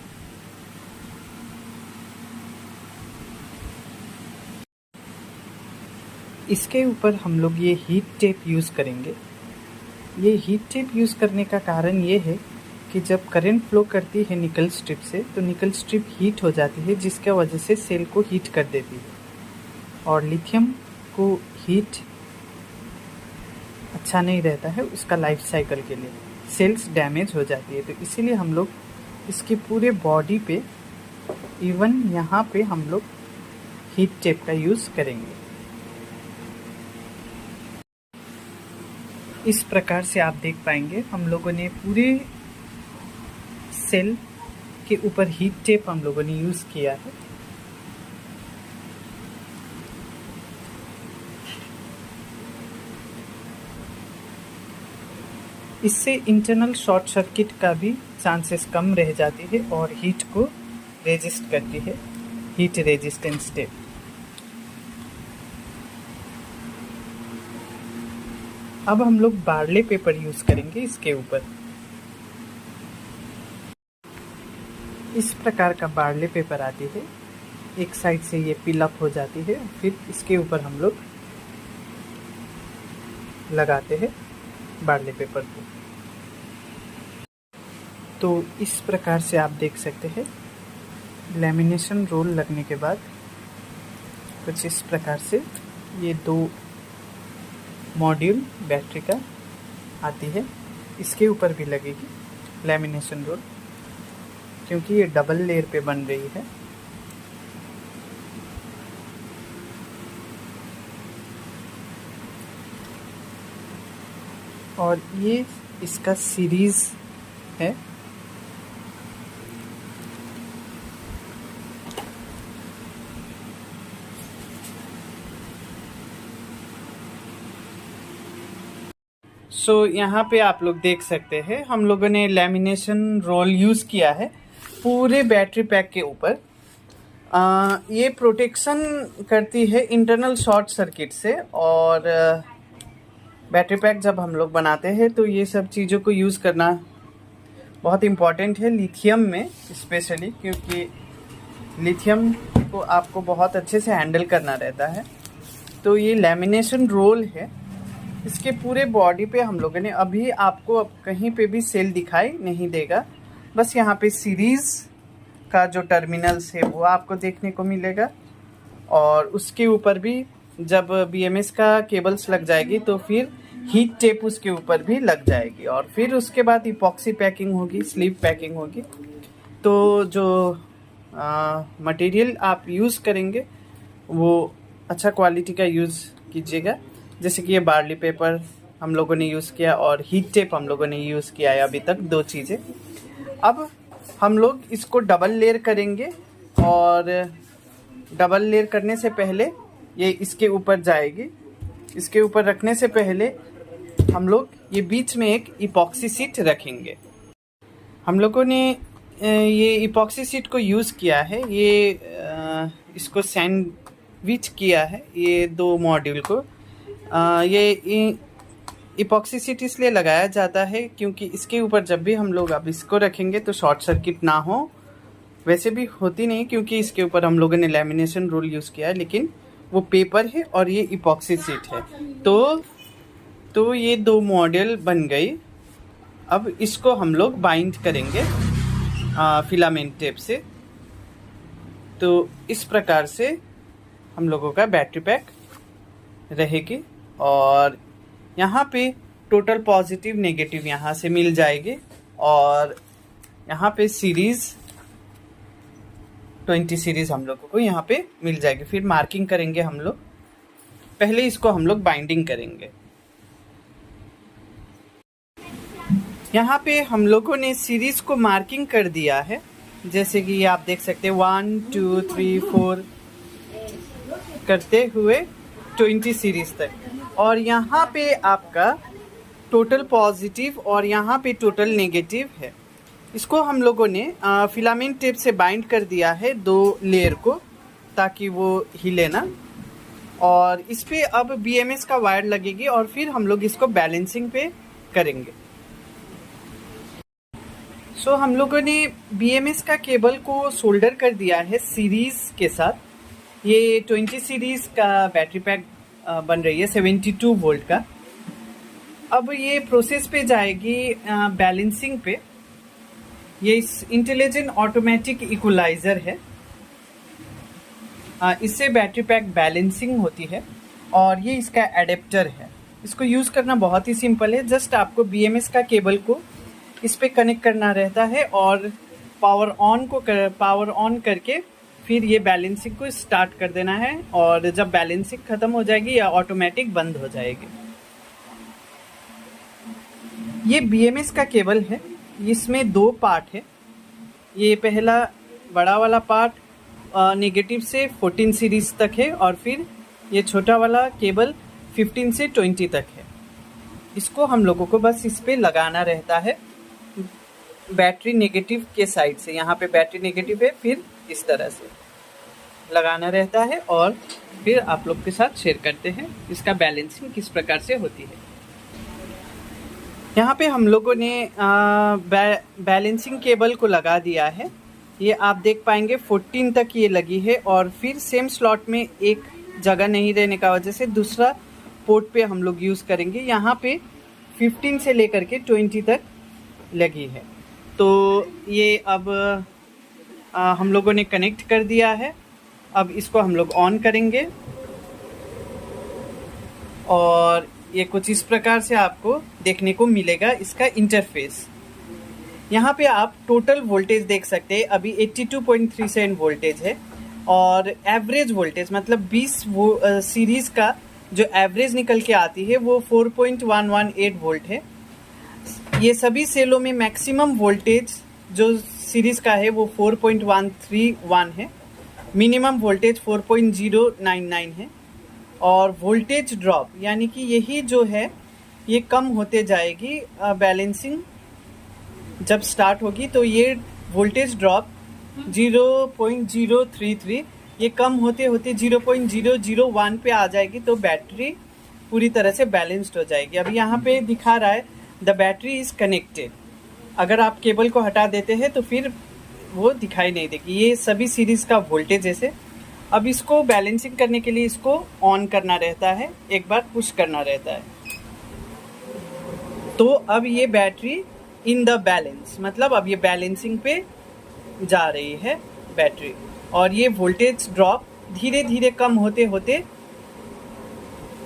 इसके ऊपर हम लोग ये हीट टेप यूज़ करेंगे। ये हीट टेप यूज़ करने का कारण ये है कि जब करंट फ्लो करती है निकल स्ट्रिप से, तो निकल स्ट्रिप हीट हो जाती है, जिसके वजह से सेल को हीट कर देती है और लिथियम को हीट अच्छा नहीं रहता है उसका लाइफ साइकिल के लिए, सेल्स डैमेज हो जाती है। तो इसीलिए हम लोग इसके पूरे बॉडी पे, इवन यहाँ पे हम लोग हीट टेप का यूज़ करेंगे। इस प्रकार से आप देख पाएंगे हम लोगों ने पूरे सेल के ऊपर हीट टेप हम लोगों ने यूज़ किया है। इससे इंटरनल शॉर्ट सर्किट का भी चांसेस कम रह जाती है और हीट को रेजिस्ट करती है, हीट रेजिस्टेंस टेप। अब हम लोग बार्ले पेपर यूज़ करेंगे इसके ऊपर। इस प्रकार का बार्ले पेपर आती है, एक साइड से ये पिल अप हो जाती है, फिर इसके ऊपर हम लोग लगाते हैं बार्ले पेपर को। तो इस प्रकार से आप देख सकते हैं लैमिनेशन रोल लगने के बाद कुछ इस प्रकार से ये 2 मॉड्यूल बैटरी का आती है। इसके ऊपर भी लगेगी लैमिनेशन रोल, क्योंकि ये डबल लेयर पे बन रही है। और ये इसका सीरीज़ है। यहाँ पे आप लोग देख सकते हैं हम लोगों ने लैमिनेशन रोल यूज़ किया है पूरे बैटरी पैक के ऊपर। ये प्रोटेक्शन करती है इंटरनल शॉर्ट सर्किट से, और बैटरी पैक जब हम लोग बनाते हैं तो ये सब चीज़ों को यूज़ करना बहुत इम्पॉर्टेंट है, लिथियम में स्पेशली, क्योंकि लिथियम को आपको बहुत अच्छे से हैंडल करना रहता है। तो ये लैमिनेशन रोल है, इसके पूरे बॉडी पे हम लोगों ने, अभी आपको अब कहीं पे भी सेल दिखाई नहीं देगा, बस यहाँ पे सीरीज़ का जो टर्मिनल्स है वो आपको देखने को मिलेगा, और उसके ऊपर भी जब BMS का केबल्स लग जाएगी तो फिर हीट टेप उसके ऊपर भी लग जाएगी, और फिर उसके बाद इपॉक्सी पैकिंग होगी, स्लीव पैकिंग होगी। तो जो मटेरियल आप यूज़ करेंगे वो अच्छा क्वालिटी का यूज़ कीजिएगा, जैसे कि ये बार्ली पेपर हम लोगों ने यूज़ किया और हीट टेप हम लोगों ने यूज़ किया है अभी तक, 2 चीज़ें। अब हम लोग इसको डबल लेयर करेंगे, और डबल लेयर करने से पहले ये इसके ऊपर जाएगी। इसके ऊपर रखने से पहले हम लोग ये बीच में एक इपॉक्सी शीट रखेंगे। हम लोगों ने ये इपॉक्सी शीट को यूज़ किया है, ये इसको सैंडविच किया है ये 2 मॉड्यूल को। ये इपॉक्सी शीट इसलिए लगाया जाता है क्योंकि इसके ऊपर जब भी हम लोग अब इसको रखेंगे तो शॉर्ट सर्किट ना हो। वैसे भी होती नहीं क्योंकि इसके ऊपर हम लोगों ने लैमिनेशन रोल यूज़ किया है, लेकिन वो पेपर है और ये इपॉक्सी शीट है। तो ये 2 मॉड्यूल बन गई। अब इसको हम लोग बाइंड करेंगे फिलामेंट टेप से। तो इस प्रकार से हम लोगों का बैटरी पैक रहेगी, और यहाँ पे टोटल पॉजिटिव नेगेटिव यहाँ से मिल जाएगी, और यहाँ पे सीरीज़ 20 सीरीज़ हम लोगों को यहाँ पे मिल जाएगी। फिर मार्किंग करेंगे हम लोग, पहले इसको हम लोग बाइंडिंग करेंगे। यहाँ पे हम लोगों ने सीरीज़ को मार्किंग कर दिया है, जैसे कि आप देख सकते हैं 1 2 3 4 करते हुए 20 सीरीज़ तक, और यहाँ पे आपका टोटल पॉजिटिव और यहाँ पे टोटल नेगेटिव है। इसको हम लोगों ने फिलामेंट टेप से बाइंड कर दिया है 2 लेयर को, ताकि वो हिले ना, और इस पे अब BMS का वायर लगेगी, और फिर हम लोग इसको बैलेंसिंग पे करेंगे। हम लोगों ने BMS का केबल को सोल्डर कर दिया है सीरीज़ के साथ। ये 20 सीरीज़ का बैटरी पैक बन रही है 72 वोल्ट का। अब ये प्रोसेस पे जाएगी बैलेंसिंग पे। ये इस इंटेलिजेंट ऑटोमेटिक इक्वलाइज़र है, इससे बैटरी पैक बैलेंसिंग होती है, और ये इसका एडेप्टर है। इसको यूज़ करना बहुत ही सिंपल है, जस्ट आपको BMS का केबल को इस पे कनेक्ट करना रहता है, और पावर ऑन करके फिर ये बैलेंसिंग को स्टार्ट कर देना है, और जब बैलेंसिंग ख़त्म हो जाएगी या ऑटोमेटिक बंद हो जाएगी। ये BMS का केबल है, इसमें 2 पार्ट है। ये पहला बड़ा वाला पार्ट नेगेटिव से 14 सीरीज़ तक है, और फिर ये छोटा वाला केबल 15 से 20 तक है। इसको हम लोगों को बस इस पे लगाना रहता है बैटरी नेगेटिव के साइड से। यहाँ पे बैटरी नेगेटिव है, फिर इस तरह से लगाना रहता है, और फिर आप लोग के साथ शेयर करते हैं इसका बैलेंसिंग किस प्रकार से होती है। यहाँ पे हम लोगों ने बैलेंसिंग केबल को लगा दिया है। ये आप देख पाएंगे 14 तक ये लगी है, और फिर सेम स्लॉट में एक जगह नहीं रहने का वजह से दूसरा पोर्ट पे हम लोग यूज़ करेंगे। यहाँ पे 15 से लेकर के 20 तक लगी है। तो ये अब हम लोगों ने कनेक्ट कर दिया है। अब इसको हम लोग ऑन करेंगे, और ये कुछ इस प्रकार से आपको देखने को मिलेगा इसका इंटरफेस। यहाँ पे आप टोटल वोल्टेज देख सकते हैं, अभी 82.37 वोल्टेज है, और एवरेज वोल्टेज मतलब 20 सीरीज़ का जो एवरेज निकल के आती है वो 4.118 वोल्ट है। ये सभी सेलों में मैक्सिमम वोल्टेज जो सीरीज़ का है वो 4.131 है, मिनिमम वोल्टेज 4.099 है, और वोल्टेज ड्रॉप यानी कि यही जो है ये कम होते जाएगी। बैलेंसिंग जब स्टार्ट होगी तो ये वोल्टेज ड्रॉप 0.033 ये कम होते होते 0.001 पे आ जाएगी, तो बैटरी पूरी तरह से बैलेंस्ड हो जाएगी। अभी यहाँ पे दिखा रहा है द बैटरी इज़ कनेक्टेड। अगर आप केबल को हटा देते हैं तो फिर वो दिखाई नहीं देगी। ये सभी सीरीज़ का वोल्टेज है। अब इसको बैलेंसिंग करने के लिए इसको ऑन करना रहता है, एक बार पुश करना रहता है। तो अब ये बैटरी इन द बैलेंस, मतलब अब ये बैलेंसिंग पे जा रही है बैटरी, और ये वोल्टेज ड्रॉप धीरे धीरे कम होते होते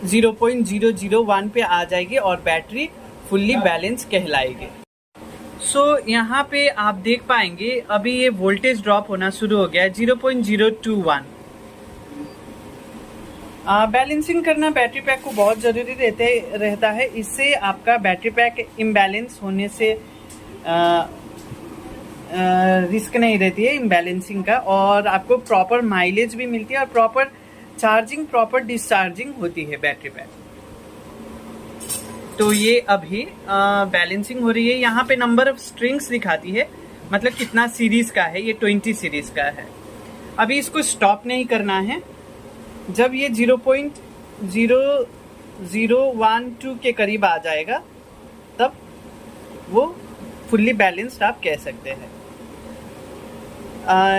0.001 पे आ जाएगी और बैटरी फुल्ली बैलेंस कहलाएगी। सो यहाँ पे आप देख पाएंगे अभी ये वोल्टेज ड्रॉप होना शुरू हो गया है 0.021। बैलेंसिंग करना बैटरी पैक को बहुत ज़रूरी रहता है। इससे आपका बैटरी पैक इम्बैलेंस होने से रिस्क नहीं रहती है इम्बैलेंसिंग का, और आपको प्रॉपर माइलेज भी मिलती है और प्रॉपर चार्जिंग, प्रॉपर डिस्चार्जिंग होती है बैटरी पैक। तो ये अभी बैलेंसिंग हो रही है। यहाँ पे नंबर ऑफ स्ट्रिंग्स दिखाती है, मतलब कितना सीरीज़ का है। ये 20 सीरीज़ का है। अभी इसको स्टॉप नहीं करना है। जब ये 0.0012 के करीब आ जाएगा तब वो फुल्ली बैलेंस्ड आप कह सकते हैं।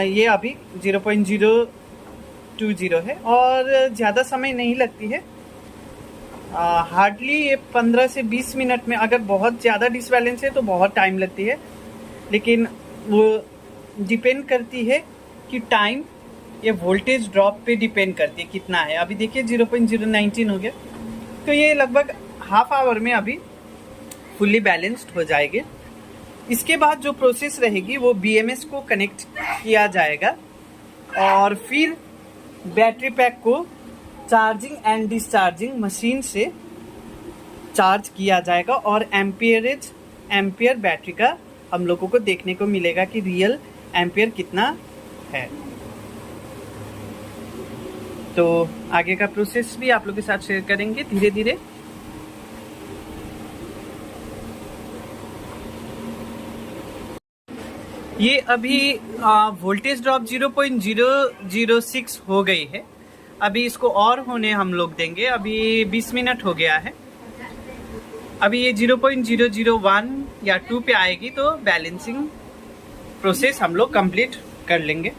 ये अभी 0.020 है और ज़्यादा समय नहीं लगती है। हार्डली ये 15 से 20 मिनट में, अगर बहुत ज़्यादा डिसबैलेंस है तो बहुत टाइम लगती है, लेकिन वो डिपेंड करती है कि टाइम ये वोल्टेज ड्रॉप पे डिपेंड करती है कितना है। अभी देखिए 0.019 हो गया, तो ये लगभग हाफ आवर में अभी फुल्ली बैलेंस्ड हो जाएगी। इसके बाद जो प्रोसेस रहेगी वो BMS को कनेक्ट किया जाएगा और फिर बैटरी पैक को चार्जिंग एंड डिस्चार्जिंग मशीन से चार्ज किया जाएगा और एम्पियर बैटरी का हम लोगों को देखने को मिलेगा कि रियल एम्पियर कितना है। तो आगे का प्रोसेस भी आप लोगों के साथ शेयर करेंगे धीरे धीरे। ये अभी वोल्टेज ड्रॉप 0.006 हो गई है। अभी इसको और होने हम लोग देंगे। अभी 20 मिनट हो गया है। अभी ये 0.001 या 2 पे आएगी तो बैलेंसिंग प्रोसेस हम लोग कंप्लीट कर लेंगे।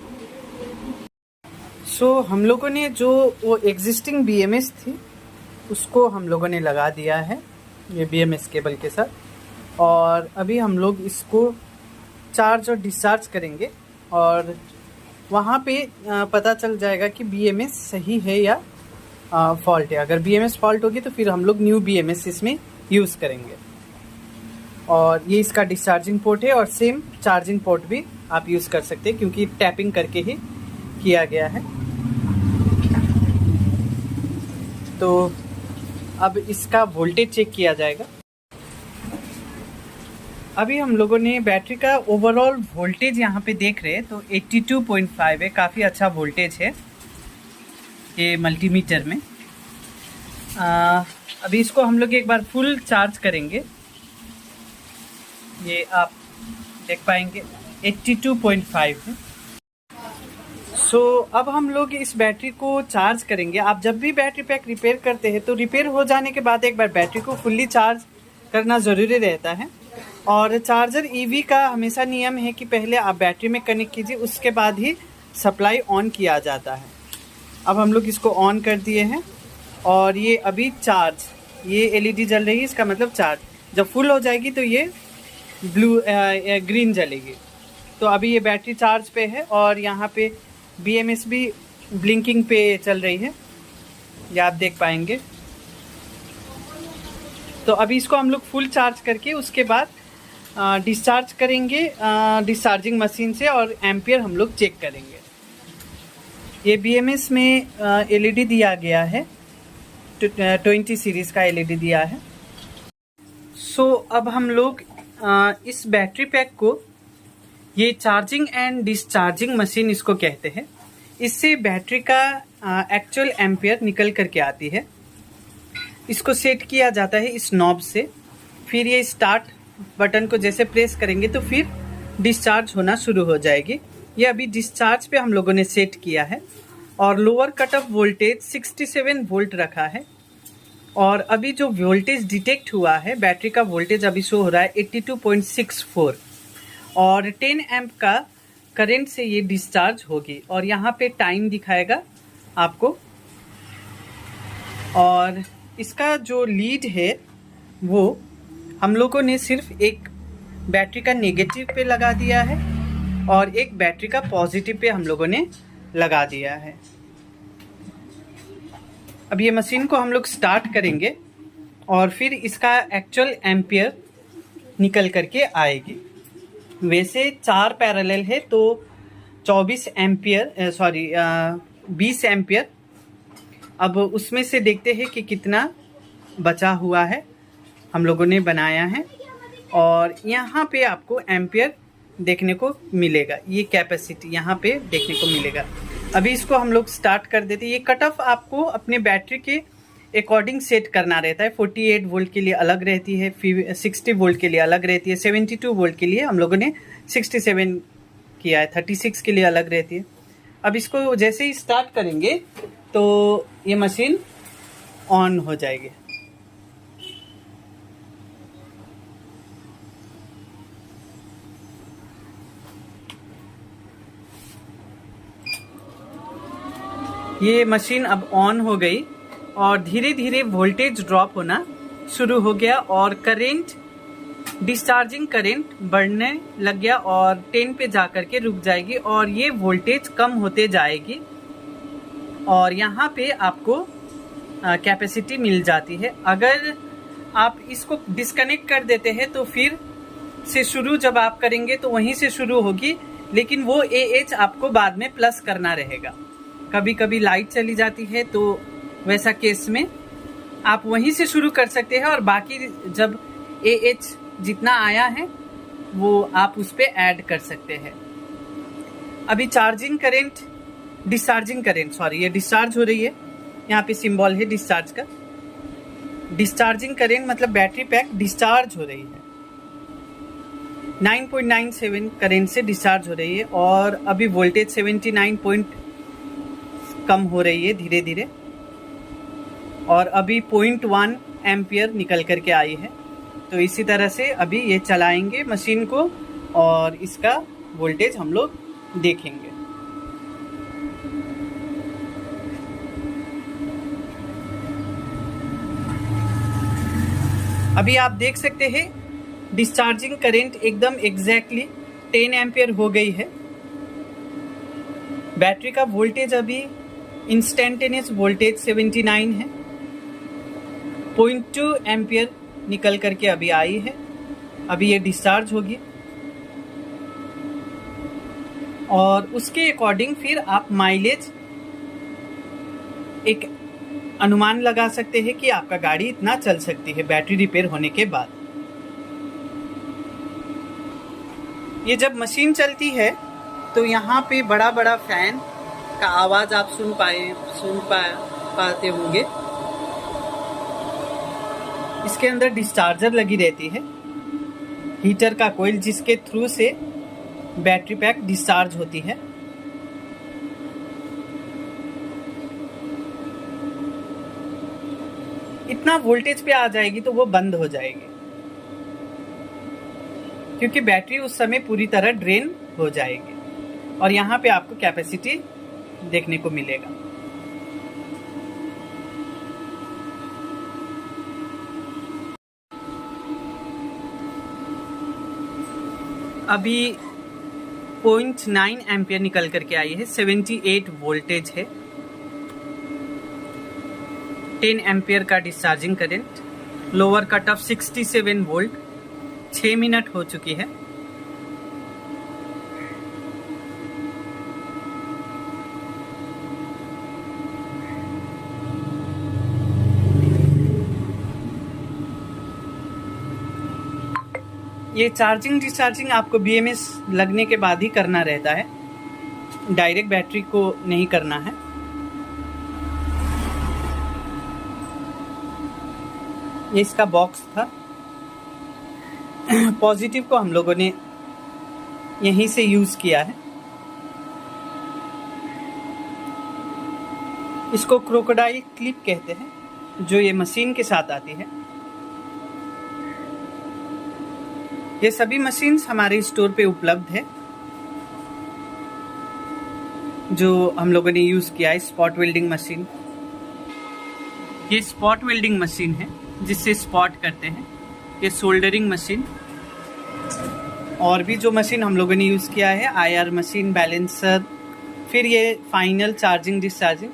सो हम लोगों ने जो वो एग्जिस्टिंग BMS थी उसको हम लोगों ने लगा दिया है ये BMS केबल के साथ, और अभी हम लोग इसको चार्ज और डिस्चार्ज करेंगे और वहाँ पे पता चल जाएगा कि BMS सही है या फॉल्ट है। अगर BMS फॉल्ट होगी तो फिर हम लोग न्यू BMS इसमें यूज़ करेंगे। और ये इसका डिस्चार्जिंग पोर्ट है और सेम चार्जिंग पोर्ट भी आप यूज़ कर सकते हैं क्योंकि टैपिंग करके ही किया गया है। तो अब इसका वोल्टेज चेक किया जाएगा। अभी हम लोगों ने बैटरी का ओवरऑल वोल्टेज यहाँ पे देख रहे हैं तो 82.5 है, काफ़ी अच्छा वोल्टेज है ये मल्टीमीटर में। अभी इसको हम लोग एक बार फुल चार्ज करेंगे। ये आप देख पाएंगे 82.5 है। सो अब हम लोग इस बैटरी को चार्ज करेंगे। आप जब भी बैटरी पैक रिपेयर करते हैं तो रिपेयर हो जाने के बाद एक बार बैटरी को फुल्ली चार्ज करना ज़रूरी रहता है। और चार्जर EV का हमेशा नियम है कि पहले आप बैटरी में कनेक्ट कीजिए, उसके बाद ही सप्लाई ऑन किया जाता है। अब हम लोग इसको ऑन कर दिए हैं और ये अभी चार्ज, ये LED जल रही है, इसका मतलब चार्ज। जब फुल हो जाएगी तो ये ग्रीन जलेगी। तो अभी ये बैटरी चार्ज पे है और यहाँ पे BMS भी ब्लिंकिंग पे चल रही है, ये आप देख पाएंगे। तो अभी इसको हम लोग फुल चार्ज करके उसके बाद डिस्चार्ज करेंगे डिस्चार्जिंग मशीन से और एम्पियर हम लोग चेक करेंगे। ये BMS में LED दिया गया है, 20 सीरीज़ का LED दिया है। सो अब हम लोग इस बैटरी पैक को, ये चार्जिंग एंड डिस्चार्जिंग मशीन इसको कहते हैं, इससे बैटरी का एक्चुअल एम्पियर निकल करके आती है। इसको सेट किया जाता है इस नॉब से। फिर ये स्टार्ट बटन को जैसे प्रेस करेंगे तो फिर डिस्चार्ज होना शुरू हो जाएगी। ये अभी डिस्चार्ज पे हम लोगों ने सेट किया है और lower cut off voltage 67 volt रखा है। और अभी जो वोल्टेज डिटेक्ट हुआ है, बैटरी का वोल्टेज अभी शो हो रहा है 82.64 और 10 एम्प का करंट से ये डिस्चार्ज होगी। और यहाँ पे टाइम दिखाएगा आपको। और इसका जो लीड है वो हम लोगों ने सिर्फ एक बैटरी का नेगेटिव पे लगा दिया है और एक बैटरी का पॉजिटिव पे हम लोगों ने लगा दिया है। अब ये मशीन को हम लोग स्टार्ट करेंगे और फिर इसका एक्चुअल एम्पियर निकल करके आएगी। वैसे 4 पैरेलल है तो 24 एम्पियर 20 एम्पियर। अब उसमें से देखते हैं कि कितना बचा हुआ है हम लोगों ने बनाया है। और यहाँ पे आपको एम्पियर देखने को मिलेगा, ये कैपेसिटी यहाँ पे देखने को मिलेगा। अभी इसको हम लोग स्टार्ट कर देते हैं। ये कट ऑफ आपको अपने बैटरी के अकॉर्डिंग सेट करना रहता है। 48 वोल्ट के लिए अलग रहती है, 60 वोल्ट के लिए अलग रहती है, 72 वोल्ट के लिए हम लोगों ने 67 किया है, 36 के लिए अलग रहती है। अब इसको जैसे ही स्टार्ट करेंगे तो ये मशीन ऑन हो जाएगी। ये मशीन अब ऑन हो गई और धीरे धीरे वोल्टेज ड्रॉप होना शुरू हो गया और करंट, डिस्चार्जिंग करंट बढ़ने लग गया और 10 पे जाकर के रुक जाएगी और ये वोल्टेज कम होते जाएगी। और यहाँ पे आपको कैपेसिटी मिल जाती है। अगर आप इसको डिस्कनेक्ट कर देते हैं तो फिर से शुरू जब आप करेंगे तो वहीं से शुरू होगी, लेकिन वो AH आपको बाद में प्लस करना रहेगा। कभी कभी लाइट चली जाती है तो वैसा केस में आप वहीं से शुरू कर सकते हैं और बाकी जब AH जितना आया है वो आप उस पे ऐड कर सकते हैं। अभी चार्जिंग करंट, डिस्चार्जिंग करंट, ये डिस्चार्ज हो रही है, यहाँ पे सिंबल है डिस्चार्ज का। डिस्चार्जिंग करंट मतलब बैटरी पैक डिस्चार्ज हो रही है, 9.97 करंट से डिस्चार्ज हो रही है और अभी वोल्टेज 79 कम हो रही है धीरे धीरे और अभी 0.1 एम्पियर निकल करके आई है। तो इसी तरह से अभी ये चलाएंगे मशीन को और इसका वोल्टेज हम लोग देखेंगे। अभी आप देख सकते हैं डिस्चार्जिंग करंट एकदम एग्जैक्टली 10 एम्पियर हो गई है। बैटरी का वोल्टेज अभी इंस्टेंटेनियस वोल्टेज 79 है, 0.2 एम्पियर निकल करके अभी आई है। अभी ये डिस्चार्ज होगी और उसके अकॉर्डिंग फिर आप माइलेज एक अनुमान लगा सकते हैं कि आपका गाड़ी इतना चल सकती है बैटरी रिपेयर होने के बाद। ये जब मशीन चलती है तो यहाँ पे बड़ा बड़ा फैन का आवाज आप सुन पाते होंगे। इसके अंदर डिस्चार्जर लगी रहती है, हीटर का कोयल, जिसके थ्रू से बैटरी पैक डिस्चार्ज होती है। इतना वोल्टेज पे आ जाएगी तो वो बंद हो जाएगी क्योंकि बैटरी उस समय पूरी तरह ड्रेन हो जाएगी और यहाँ पे आपको कैपेसिटी देखने को मिलेगा। अभी 0.9 एम्पियर निकल करके आई है, 78 वोल्टेज है, 10 एम्पियर का discharging current, lower cut off 67 volt, 6 minute हो चुकी है। ये चार्जिंग डिस्चार्जिंग आपको BMS लगने के बाद ही करना रहता है, डायरेक्ट बैटरी को नहीं करना है। ये इसका बॉक्स था। पॉजिटिव को हम लोगों ने यहीं से यूज़ किया है। इसको क्रोकोडाइल क्लिप कहते हैं, जो ये मशीन के साथ आती है। ये सभी मशीन्स हमारे स्टोर पे उपलब्ध है, जो हम लोगों ने यूज़ किया है। स्पॉट वेल्डिंग मशीन, ये स्पॉट वेल्डिंग मशीन है जिससे स्पॉट करते हैं। ये सोल्डरिंग मशीन, और भी जो मशीन हम लोगों ने यूज़ किया है, IR मशीन, बैलेंसर, फिर ये फाइनल चार्जिंग डिस्चार्जिंग,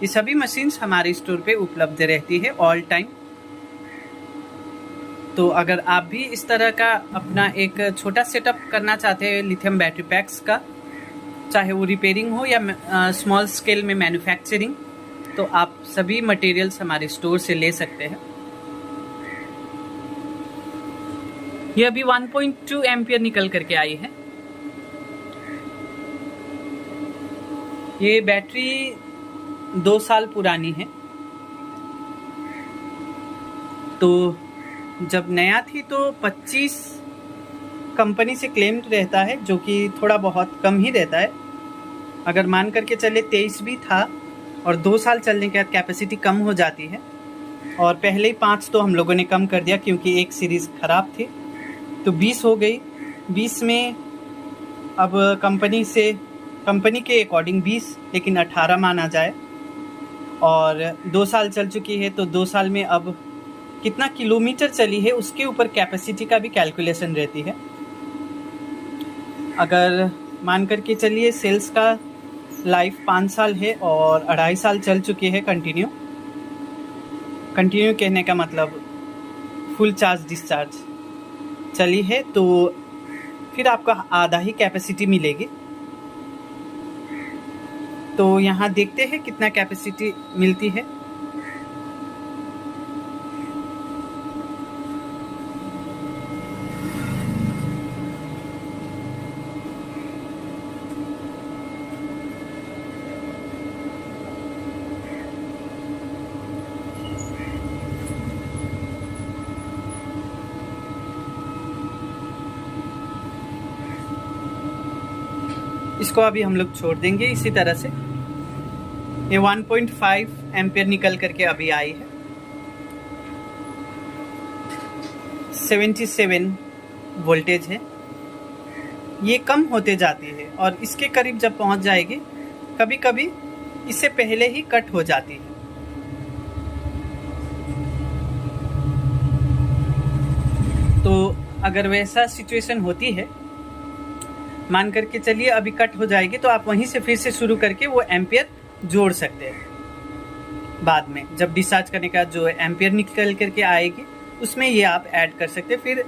ये सभी मशीन्स हमारे स्टोर पे उपलब्ध रहती है ऑल टाइम। तो अगर आप भी इस तरह का अपना एक छोटा सेटअप करना चाहते हैं लिथियम बैटरी पैक्स का, चाहे वो रिपेयरिंग हो या स्मॉल स्केल में मैन्युफैक्चरिंग, तो आप सभी मटेरियल्स हमारे स्टोर से ले सकते हैं। ये अभी 1.2 एम्पियर निकल करके आई है। ये बैटरी 2 साल पुरानी है। तो जब नया थी तो 25 कंपनी से क्लेम रहता है, जो कि थोड़ा बहुत कम ही रहता है। अगर मान करके चले 23 भी था, और 2 साल चलने के बाद कैपेसिटी कम हो जाती है। और पहले ही 5 तो हम लोगों ने कम कर दिया क्योंकि एक सीरीज़ ख़राब थी, तो 20 हो गई। 20 में अब कंपनी के अकॉर्डिंग 20, लेकिन 18 माना जाए। और 2 साल चल चुकी है, तो 2 साल में अब कितना किलोमीटर चली है उसके ऊपर कैपेसिटी का भी कैलकुलेशन रहती है। अगर मान करके चलिए सेल्स का लाइफ 5 साल है और 2.5 साल चल चुकी है कंटिन्यू कहने का मतलब फुल चार्ज डिस्चार्ज चली है, तो फिर आपको आधा ही कैपेसिटी मिलेगी। तो यहाँ देखते हैं कितना कैपेसिटी मिलती है। इसको अभी हम लोग छोड़ देंगे इसी तरह से। ये 1.5 एम्पियर निकल करके अभी आई है। 77 वोल्टेज है। ये कम होते जाती है और इसके करीब जब पहुंच जाएगी, कभी कभी इससे पहले ही कट हो जाती है। तो अगर वैसा सिचुएशन होती है, मान करके चलिए अभी कट हो जाएगी, तो आप वहीं से फिर से शुरू करके वो एम्पियर जोड़ सकते हैं। बाद में जब डिस्चार्ज करने का जो एम्पियर निकल करके आएगी, उसमें ये आप ऐड कर सकते हैं। फिर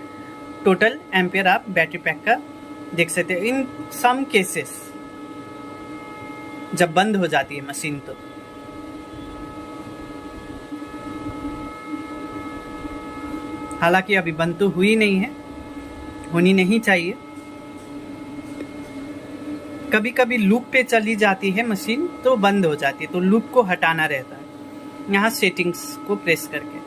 टोटल एम्पियर आप बैटरी पैक का देख सकते हैं। इन सम केसेस जब बंद हो जाती है मशीन, तो हालांकि अभी बंद तो हुई नहीं है, होनी नहीं चाहिए। कभी कभी लूप पे चली जाती है मशीन तो बंद हो जाती है, तो लूप को हटाना रहता है यहाँ सेटिंग्स को प्रेस करके।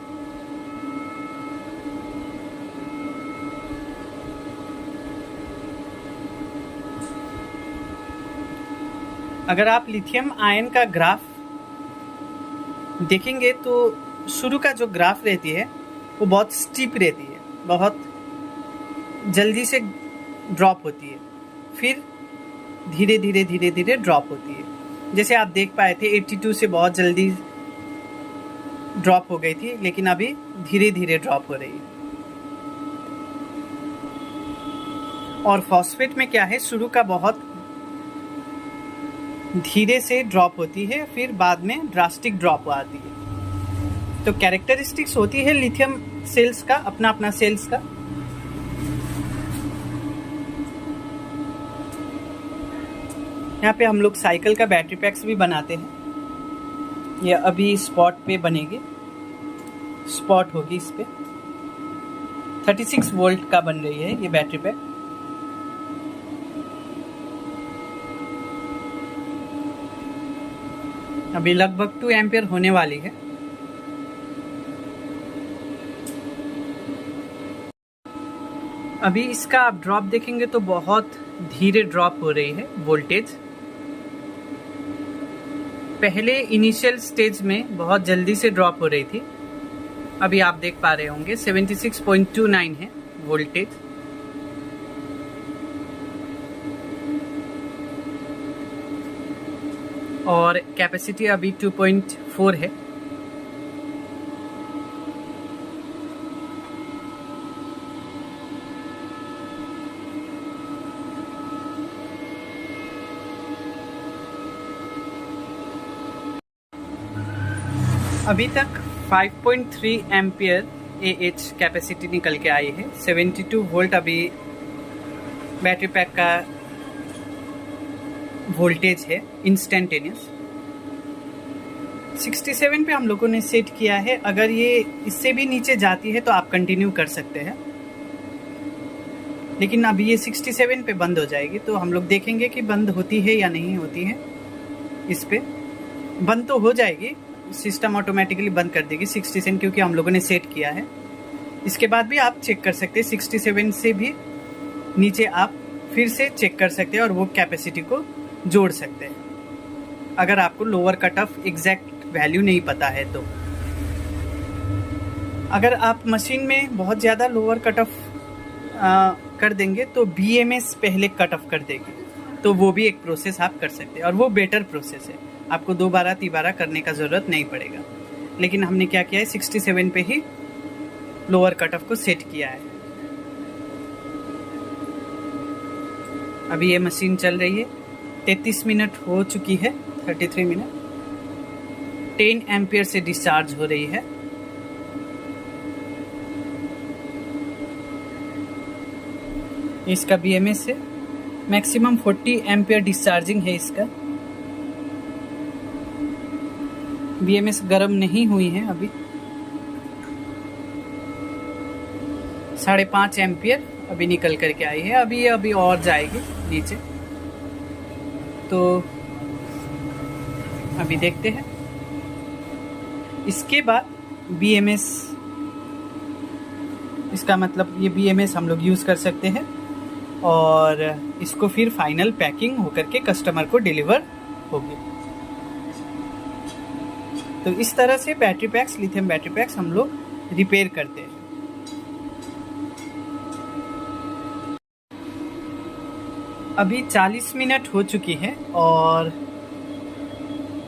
अगर आप लिथियम आयन का ग्राफ देखेंगे तो शुरू का जो ग्राफ रहती है वो बहुत स्टीप रहती है, बहुत जल्दी से ड्रॉप होती है, फिर धीरे धीरे धीरे धीरे ड्रॉप होती है। जैसे आप देख पाए थे 82 से बहुत जल्दी ड्रॉप हो गई थी, लेकिन अभी धीरे धीरे ड्रॉप हो रही है। और फॉस्फेट में क्या है, शुरू का बहुत धीरे से ड्रॉप होती है, फिर बाद में ड्रास्टिक ड्रॉप आती है। तो कैरेक्टरिस्टिक्स होती है लिथियम सेल्स का, अपना अपना सेल्स का। यहाँ पे हम लोग साइकिल का बैटरी पैक्स भी बनाते हैं। ये अभी स्पॉट पे बनेगी, स्पॉट होगी इस पे। 36 वोल्ट का बन रही है ये बैटरी पैक। अभी लगभग 2 एम्पियर होने वाली है। अभी इसका आप ड्रॉप देखेंगे तो बहुत धीरे ड्रॉप हो रही है वोल्टेज। पहले इनिशियल स्टेज में बहुत जल्दी से ड्रॉप हो रही थी। अभी आप देख पा रहे होंगे 76.29 है वोल्टेज। और कैपेसिटी अभी 2.4 है। अभी तक 5.3 एम्पियर AH कैपेसिटी निकल के आई है। 72 वोल्ट अभी बैटरी पैक का वोल्टेज है इंस्टेंटेनियस। 67 पे हम लोगों ने सेट किया है। अगर ये इससे भी नीचे जाती है तो आप कंटिन्यू कर सकते हैं, लेकिन अभी ये 67 पे बंद हो जाएगी। तो हम लोग देखेंगे कि बंद होती है या नहीं होती है। इस पे बंद तो हो जाएगी, सिस्टम ऑटोमेटिकली बंद कर देगी 67, क्योंकि हम लोगों ने सेट किया है। इसके बाद भी आप चेक कर सकते हैं, 67 से भी नीचे आप फिर से चेक कर सकते हैं और वो कैपेसिटी को जोड़ सकते हैं, अगर आपको lower cut off exact value नहीं पता है तो। अगर आप मशीन में बहुत ज़्यादा लोअर कट ऑफ कर देंगे तो BMS पहले कट ऑफ कर देगी, तो वो भी एक प्रोसेस आप कर सकते हैं और वो बेटर प्रोसेस है। आपको दोबारा तीबारा करने का ज़रूरत नहीं पड़ेगा। लेकिन हमने क्या किया है, 67 पे ही लोअर कट ऑफ को सेट किया है। अभी ये मशीन चल रही है, 33 मिनट हो चुकी है, 33 मिनट। 10 एम्पियर से डिस्चार्ज हो रही है। इसका BMS है, मैक्सिमम 40 एम्पियर डिस्चार्जिंग है इसका। BMS गर्म नहीं हुई है अभी। 5.5 एम्पियर अभी निकल करके आई है। अभी और जाएगी नीचे, तो अभी देखते हैं। इसके बाद BMS, इसका मतलब ये BMS हम लोग यूज़ कर सकते हैं और इसको फिर फाइनल पैकिंग होकर के कस्टमर को डिलीवर होगी। तो इस तरह से battery PACS, lithium battery PACS हम लोग रिपेयर करते हैं। अभी 40 मिनट हो चुकी है और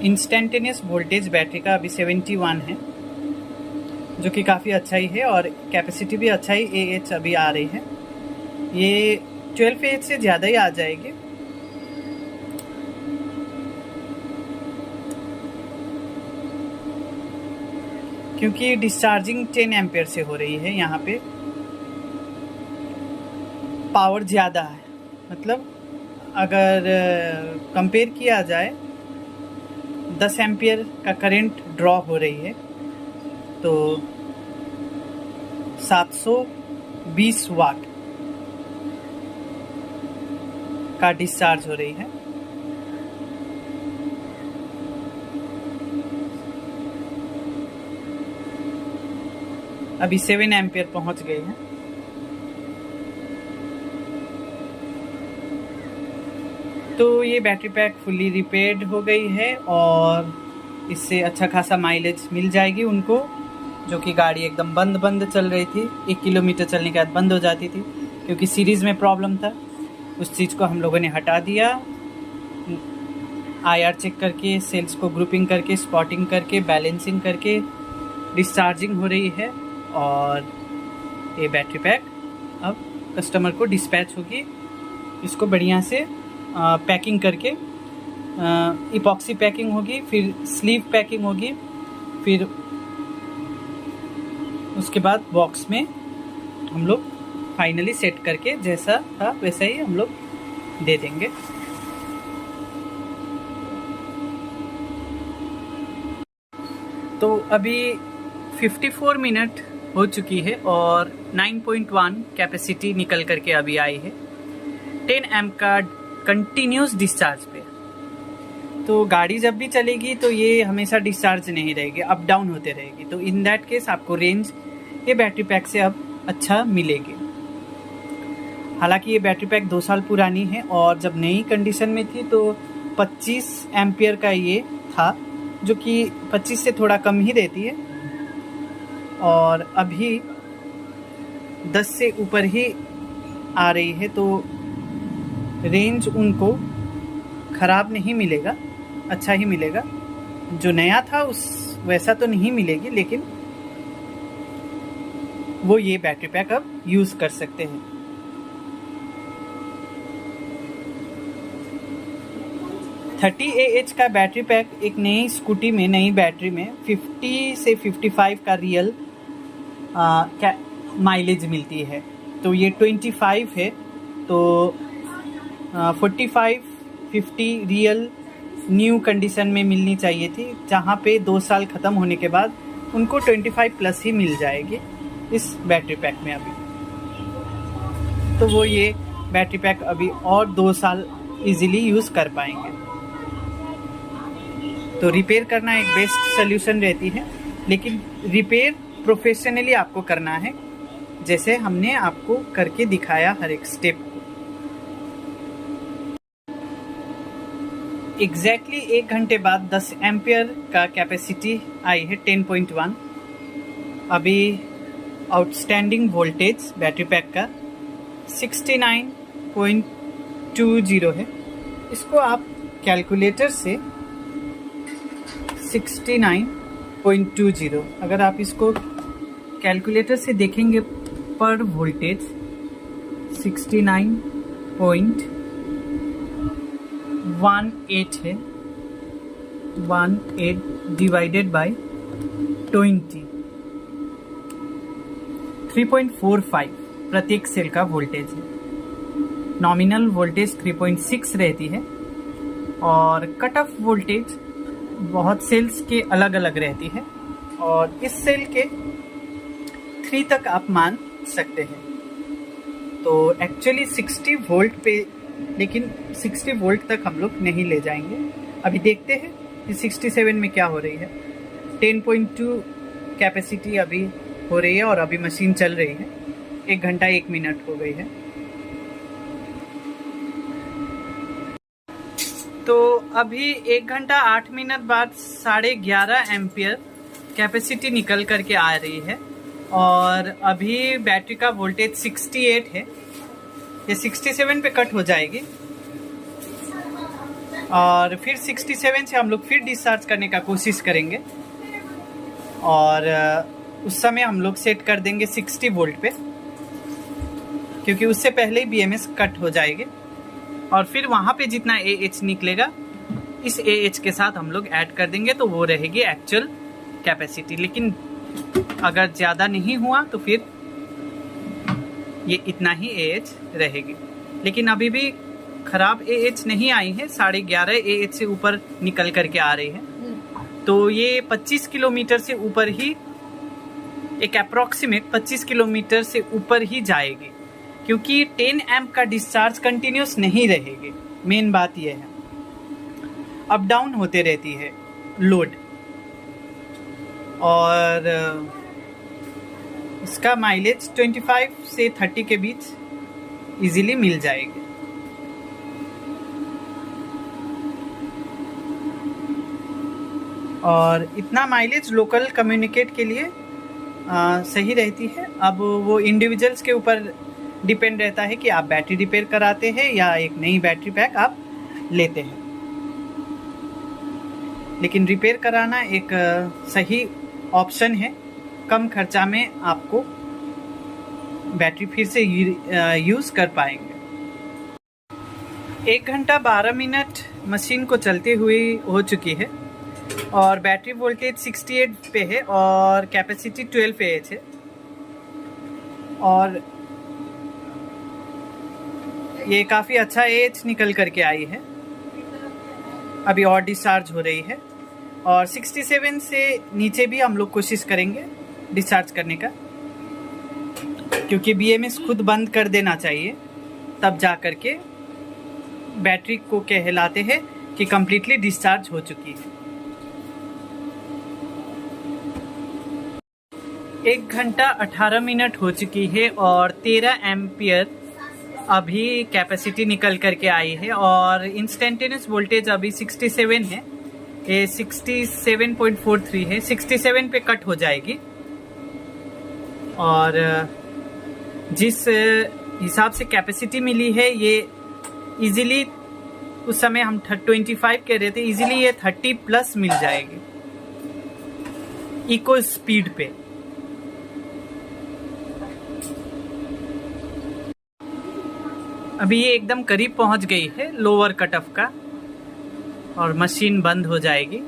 इंस्टेंटेनियस वोल्टेज बैटरी का अभी 71 है, जो कि काफ़ी अच्छा ही है और कैपेसिटी भी अच्छा ही AH अभी आ रही है। ये 12 AH से ज़्यादा ही आ जाएगी। क्योंकि डिस्चार्जिंग 10 एम्पियर से हो रही है। यहाँ पे पावर ज़्यादा है, मतलब अगर कंपेयर किया जाए 10 एम्पियर का करंट ड्रॉ हो रही है तो 720 वाट का डिस्चार्ज हो रही है। अभी 7 एम्पियर पहुंच गई है। तो ये बैटरी पैक फुल्ली रिपेयर्ड हो गई है और इससे अच्छा खासा माइलेज मिल जाएगी उनको, जो कि गाड़ी एकदम बंद चल रही थी। 1 किलोमीटर चलने के बाद बंद हो जाती थी क्योंकि सीरीज़ में प्रॉब्लम था। उस चीज़ को हम लोगों ने हटा दिया, IR चेक करके, सेल्स को ग्रुपिंग करके, स्पॉटिंग करके, बैलेंसिंग करके डिस्चार्जिंग हो रही है और ये बैटरी पैक अब कस्टमर को डिस्पैच होगी। इसको बढ़िया से पैकिंग करके, इपॉक्सी पैकिंग होगी, फिर स्लीव पैकिंग होगी, फिर उसके बाद बॉक्स में हम लोग फाइनली सेट करके जैसा था वैसा ही हम लोग दे देंगे। तो अभी 54 मिनट हो चुकी है और 9.1 कैपेसिटी निकल करके अभी आई है 10 एम्प का कंटिन्यूस डिस्चार्ज पे। तो गाड़ी जब भी चलेगी तो ये हमेशा डिस्चार्ज नहीं रहेगी, अप डाउन होते रहेगी। तो इन दैट केस आपको रेंज ये बैटरी पैक से अब अच्छा मिलेगी। हालांकि ये बैटरी पैक 2 साल पुरानी है और जब नई कंडीशन में थी तो 25 एम्पियर का ये था, जो कि 25 से थोड़ा कम ही देती है, और अभी 10 से ऊपर ही आ रही है, तो रेंज उनको ख़राब नहीं मिलेगा, अच्छा ही मिलेगा। जो नया था उस वैसा तो नहीं मिलेगी, लेकिन वो ये बैटरी पैक अब यूज़ कर सकते हैं। AH का बैटरी पैक एक नई स्कूटी में, नई बैटरी में 50 से 55 का रियल माइलेज मिलती है। तो ये 25 है, तो 45-50 रियल न्यू कंडीशन में मिलनी चाहिए थी, जहाँ पे 2 साल ख़त्म होने के बाद उनको 25 प्लस ही मिल जाएगी इस बैटरी पैक में अभी। तो वो ये बैटरी पैक अभी और 2 साल इजीली यूज़ कर पाएंगे। तो रिपेयर करना एक बेस्ट सोल्यूशन रहती है, लेकिन रिपेयर प्रोफेशनली आपको करना है, जैसे हमने आपको करके दिखाया हर एक स्टेप को। एग्जैक्टली 1 घंटे बाद 10 एम्पियर का कैपेसिटी आई है 10.1। अभी आउटस्टैंडिंग वोल्टेज बैटरी पैक का 69.20 है। इसको आप कैलकुलेटर से 69.20, अगर आप इसको कैलकुलेटर से देखेंगे पर वोल्टेज 69.18 है, 18 डिवाइडेड बाय 20, 3.45 प्रत्येक सेल का वोल्टेज है। नॉमिनल वोल्टेज 3.6 रहती है और कट ऑफ वोल्टेज बहुत सेल्स के अलग अलग रहती है, और इस सेल के 3 तक आप मान सकते हैं। तो एक्चुअली 60 वोल्ट पे, लेकिन 60 वोल्ट तक हम लोग नहीं ले जाएंगे। अभी देखते हैं कि 67 में क्या हो रही है। 10.2 कैपेसिटी अभी हो रही है और अभी मशीन चल रही है। 1 घंटा 1 मिनट हो गई है। तो अभी 1 घंटा 8 मिनट बाद 11.5 एम्पियर कैपेसिटी निकल करके आ रही है, और अभी बैटरी का वोल्टेज 68 है। ये 67 पे कट हो जाएगी, और फिर 67 से हम लोग फिर डिस्चार्ज करने का कोशिश करेंगे, और उस समय हम लोग सेट कर देंगे 60 वोल्ट पे, क्योंकि उससे पहले ही BMS कट हो जाएगी। और फिर वहाँ पे जितना AH निकलेगा इस AH के साथ हम लोग ऐड कर देंगे, तो वो रहेगी एक्चुअल कैपेसिटी। लेकिन अगर ज़्यादा नहीं हुआ तो फिर ये इतना ही AH रहेगी। लेकिन अभी भी ख़राब AH नहीं आई है, 11.5 AH से ऊपर निकल करके आ रही है। तो ये 25 किलोमीटर से ऊपर ही, एक अप्रॉक्सीमेट 25 किलोमीटर से ऊपर ही जाएगी, क्योंकि 10 एम्प का डिस्चार्ज कंटिन्यूस नहीं रहेगी। मेन बात यह है, अप डाउन होते रहती है लोड, और इसका माइलेज 25 से 30 के बीच इजीली मिल जाएगी। और इतना माइलेज लोकल कम्युनिकेट के लिए सही रहती है। अब वो इंडिविजुअल्स के ऊपर डिपेंड रहता है कि आप बैटरी रिपेयर कराते हैं या एक नई बैटरी पैक आप लेते हैं। लेकिन रिपेयर कराना एक सही ऑप्शन है, कम खर्चा में आपको बैटरी फिर से यूज़ कर पाएंगे। 1 घंटा 12 मिनट मशीन को चलते हुए हो चुकी है, और बैटरी वोल्टेज 68 पे है और कैपेसिटी 12 AH है, और ये काफ़ी अच्छा AH निकल करके आई है। अभी और डिस्चार्ज हो रही है, और 67 से नीचे भी हम लोग कोशिश करेंगे डिस्चार्ज करने का, क्योंकि BMS खुद बंद कर देना चाहिए, तब जा कर के बैटरी को कहलाते हैं कि कम्प्लीटली डिस्चार्ज हो चुकी है। 1 घंटा 18 मिनट हो चुकी है और 13 एम्पियर अभी कैपेसिटी निकल करके आई है और इंस्टेंटेनियस वोल्टेज अभी 67 है, ये 67.43 है, 67 पे कट हो जाएगी। और जिस हिसाब से कैपेसिटी मिली है ये इजीली, उस समय हम 25 कह रहे थे, इजीली ये 30 प्लस मिल जाएगी इको स्पीड पे। अभी ये एकदम करीब पहुंच गई है लोअर कट ऑफ का और मशीन बंद हो जाएगी।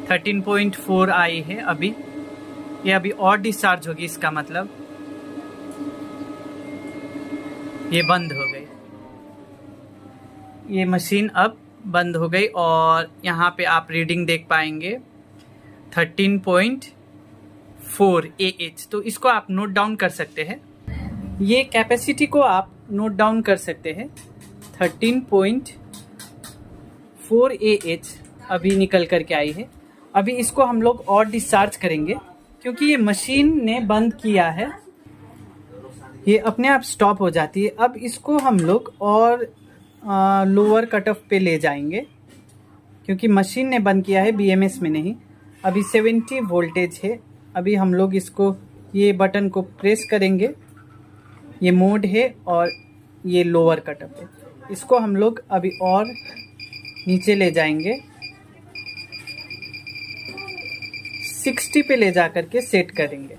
13.4 आई है अभी, ये अभी और डिस्चार्ज होगी, इसका मतलब ये बंद हो गई, ये मशीन अब बंद हो गई। और यहाँ पे आप रीडिंग देख पाएंगे 13.4 AH। तो इसको आप नोट डाउन कर सकते हैं, ये कैपेसिटी को आप नोट डाउन कर सकते हैं। 13.4 AH अभी निकल करके आई है। अभी इसको हम लोग और डिस्चार्ज करेंगे क्योंकि ये मशीन ने बंद किया है, ये अपने आप स्टॉप हो जाती है। अब इसको हम लोग और लोअर कट ऑफ पे ले जाएंगे क्योंकि मशीन ने बंद किया है, BMS में नहीं। अभी 70 वोल्टेज है। अभी हम लोग इसको, ये बटन को प्रेस करेंगे, ये मोड है और ये लोअर कट ऑफ है। इसको हम लोग अभी और नीचे ले जाएंगे, 60 पे ले जा करके सेट करेंगे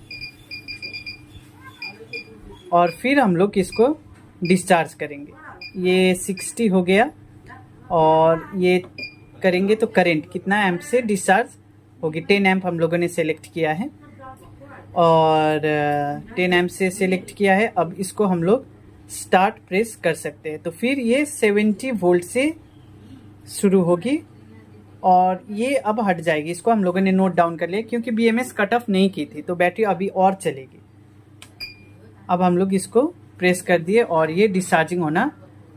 और फिर हम लोग इसको डिस्चार्ज करेंगे। ये 60 हो गया और ये करेंगे तो करंट कितना एम्प से डिस्चार्ज होगी। 10 एम्प हम लोगों ने सेलेक्ट किया है और 10 एम्प से सेलेक्ट किया है। अब इसको हम लोग स्टार्ट प्रेस कर सकते हैं तो फिर ये 70 वोल्ट से शुरू होगी और ये अब हट जाएगी। इसको हम लोगों ने नोट डाउन कर लिया क्योंकि BMS कट ऑफ नहीं की थी तो बैटरी अभी और चलेगी। अब हम लोग इसको प्रेस कर दिए और ये डिस्चार्जिंग होना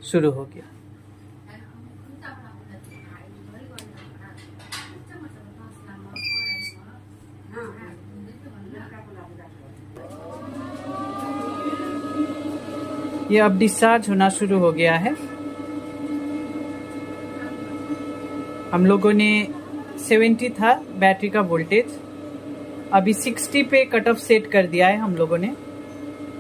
शुरू हो गया। ये अब डिस्चार्ज होना शुरू हो गया है। हम लोगों ने 70 था बैटरी का वोल्टेज, अभी 60 पे कट ऑफ सेट कर दिया है हम लोगों ने।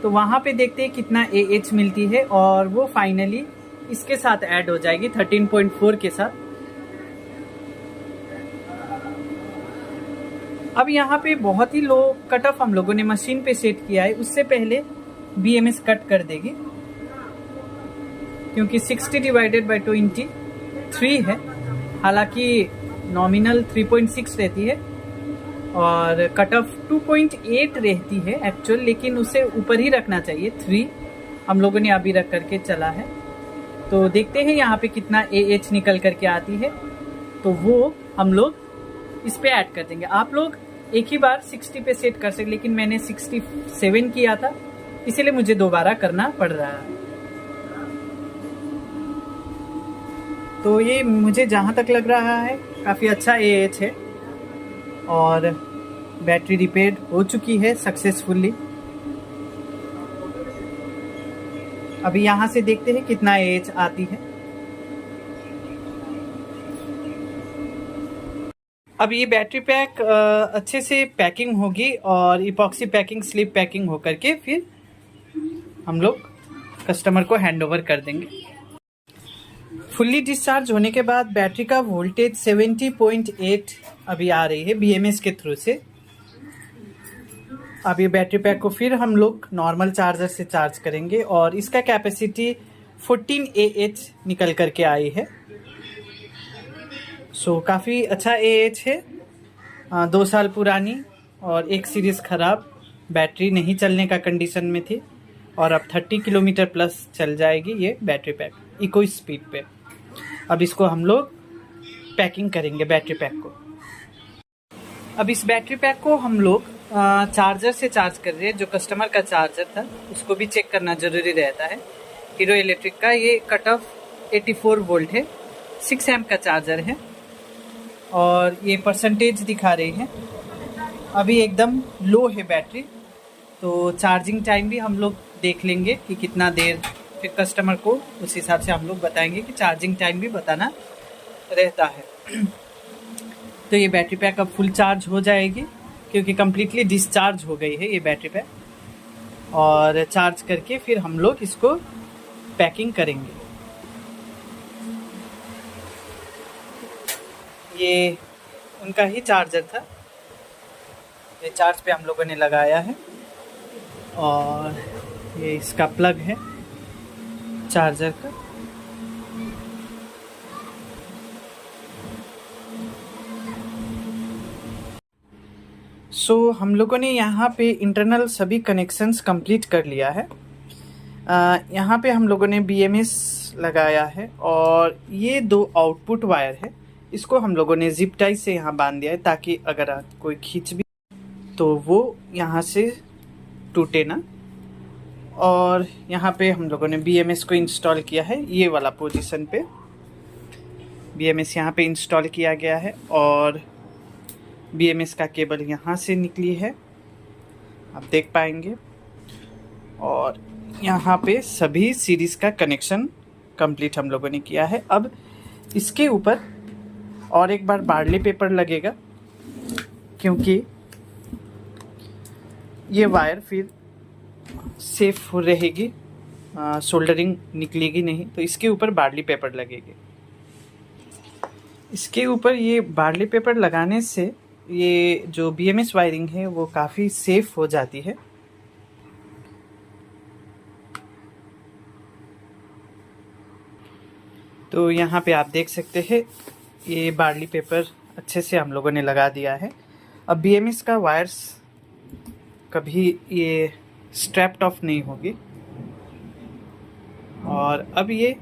तो वहाँ पे देखते हैं कितना AH मिलती है और वो फाइनली इसके साथ ऐड हो जाएगी 13.4 के साथ। अब यहाँ पे बहुत ही लो कट ऑफ हम लोगों ने मशीन पे सेट किया है, उससे पहले BMS कट कर देगी क्योंकि 60 डिवाइडेड बाई 23 है। हालांकि नॉमिनल 3.6 रहती है और कट ऑफ 2.8 रहती है एक्चुअल, लेकिन उसे ऊपर ही रखना चाहिए। 3 हम लोगों ने अभी रख करके चला है। तो देखते हैं यहाँ पे कितना AH निकल करके आती है, तो वो हम लोग इस पे ऐड कर देंगे। आप लोग एक ही बार 60 पे सेट कर सकते, लेकिन मैंने 67 किया था इसीलिए मुझे दोबारा करना पड़ रहा है। तो ये मुझे जहाँ तक लग रहा है काफ़ी अच्छा AH है और बैटरी रिपेयर हो चुकी है सक्सेसफुली। अभी यहाँ से देखते हैं कितना AH आती है। अब ये बैटरी पैक अच्छे से पैकिंग होगी और इपॉक्सी पैकिंग, स्लिप पैकिंग हो करके फिर हम लोग कस्टमर को हैंड ओवर कर देंगे। फुल्ली डिस्चार्ज होने के बाद बैटरी का वोल्टेज 70.8 अभी आ रही है BMS के थ्रू से। अब ये बैटरी पैक को फिर हम लोग नॉर्मल चार्जर से चार्ज करेंगे और इसका कैपेसिटी 14 AH निकल करके आई है। सो काफ़ी अच्छा AH है। 2 साल पुरानी और एक सीरीज़ ख़राब बैटरी नहीं चलने का कंडीशन में थी और अब 30 किलोमीटर प्लस चल जाएगी ये बैटरी पैक इको स्पीड पे। अब इसको हम लोग पैकिंग करेंगे बैटरी पैक को। अब इस बैटरी पैक को हम लोग चार्जर से चार्ज कर रहे हैं। जो कस्टमर का चार्जर था उसको भी चेक करना ज़रूरी रहता है। हीरो इलेक्ट्रिक का ये कट ऑफ 84 वोल्ट है, 6 एम्प का चार्जर है और ये परसेंटेज दिखा रही है। अभी एकदम लो है बैटरी, तो चार्जिंग टाइम भी हम लोग देख लेंगे कि कितना देर फिर कस्टमर को उस हिसाब से हम लोग बताएंगे कि चार्जिंग टाइम भी बताना रहता है। तो ये बैटरी पैक अब फुल चार्ज हो जाएगी क्योंकि कम्प्लीटली डिस्चार्ज हो गई है ये बैटरी पैक, और चार्ज करके फिर हम लोग इसको पैकिंग करेंगे। ये उनका ही चार्जर था, ये चार्ज पे हम लोगों ने लगाया है, और ये इसका प्लग है चार्जर का। हम लोगों ने यहाँ पे इंटरनल सभी कनेक्शंस कंप्लीट कर लिया है। यहाँ पे हम लोगों ने BMS लगाया है, और ये 2 आउटपुट वायर है, इसको हम लोगों ने जिप टाई से यहाँ बांध दिया है ताकि अगर कोई खींच भी तो वो यहाँ से टूटे ना। और यहाँ पे हम लोगों ने BMS को इंस्टॉल किया है, ये वाला पोजीशन पे BMS यहाँ पे इंस्टॉल किया गया है, और BMS का केबल यहाँ से निकली है, आप देख पाएंगे। और यहाँ पे सभी सीरीज़ का कनेक्शन कंप्लीट हम लोगों ने किया है। अब इसके ऊपर और एक बार बार्ली पेपर लगेगा क्योंकि ये वायर फिर सेफ रहेगी, सोल्डरिंग निकलेगी नहीं, तो इसके ऊपर बार्ली पेपर लगेगी। इसके ऊपर ये बार्ली पेपर लगाने से ये जो BMS वायरिंग है वो काफ़ी सेफ हो जाती है। तो यहाँ पे आप देख सकते हैं ये बार्ली पेपर अच्छे से हम लोगों ने लगा दिया है। अब BMS का वायर्स कभी ये स्ट्रैप्ड ऑफ नहीं होगी, और अब ये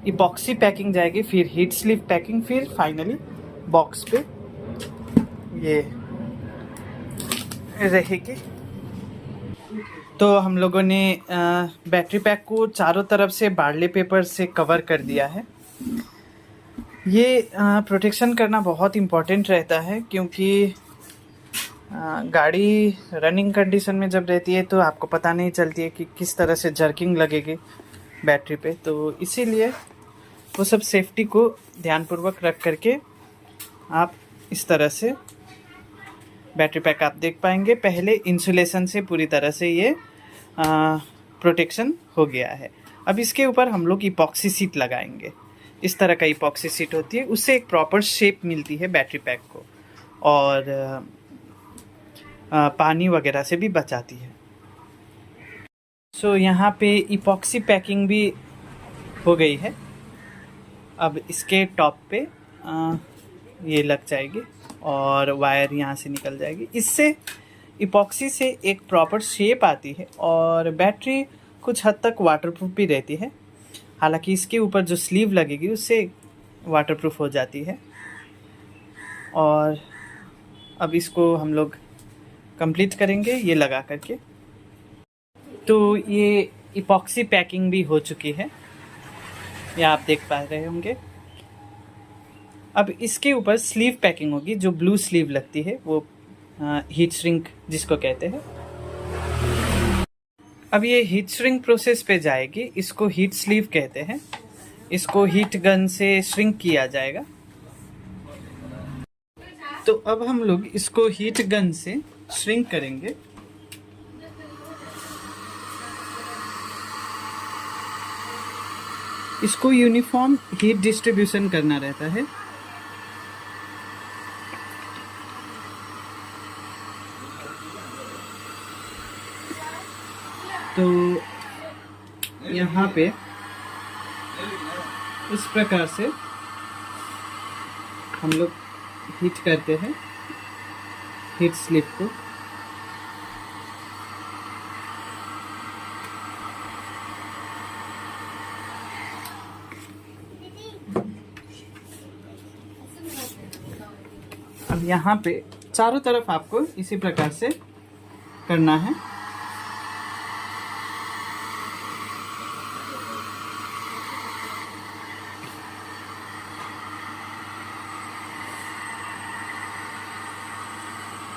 इपॉक्सी पैकिंग जाएगी, फिर हीट स्लीव पैकिंग, फिर फाइनली बॉक्स पे ये रहेगी। तो हम लोगों ने बैटरी पैक को चारों तरफ से बार्ली पेपर से कवर कर दिया है। ये प्रोटेक्शन करना बहुत इम्पोर्टेंट रहता है क्योंकि गाड़ी रनिंग कंडीशन में जब रहती है तो आपको पता नहीं चलती है कि किस तरह से जर्किंग लगेगी बैटरी पे, तो इसीलिए वो सब सेफ्टी को ध्यानपूर्वक रख करके आप इस तरह से बैटरी पैक आप देख पाएंगे। पहले इंसुलेशन से पूरी तरह से ये प्रोटेक्शन हो गया है। अब इसके ऊपर हम लोग इपॉक्सी सीट लगाएंगे। इस तरह का इपॉक्सी सीट होती है, उससे एक प्रॉपर शेप मिलती है बैटरी पैक को, और पानी वगैरह से भी बचाती है। यहाँ पे इपॉक्सी पैकिंग भी हो गई है। अब इसके टॉप पे ये लग जाएगी और वायर यहाँ से निकल जाएगी। इससे इपॉक्सी से एक प्रॉपर शेप आती है और बैटरी कुछ हद तक वाटरप्रूफ भी रहती है। हालांकि इसके ऊपर जो स्लीव लगेगी उससे वाटरप्रूफ हो जाती है। और अब इसको हम लोग कंप्लीट करेंगे ये लगा करके। तो ये इपॉक्सी पैकिंग भी हो चुकी है, ये आप देख पा रहे होंगे। अब इसके ऊपर स्लीव पैकिंग होगी, जो ब्लू स्लीव लगती है वो हीट श्रिंक जिसको कहते हैं। अब ये हीट श्रिंक प्रोसेस पे जाएगी, इसको हीट स्लीव कहते हैं। इसको हीट गन से श्रिंक किया जाएगा। तो अब हम लोग इसको हीट गन से श्रिंक करेंगे। इसको यूनिफॉर्म हीट डिस्ट्रीब्यूशन करना रहता है। तो यहाँ पे इस प्रकार से हम लोग हीट करते हैं हीट स्लिप को। अब यहाँ पे चारों तरफ आपको इसी प्रकार से करना है।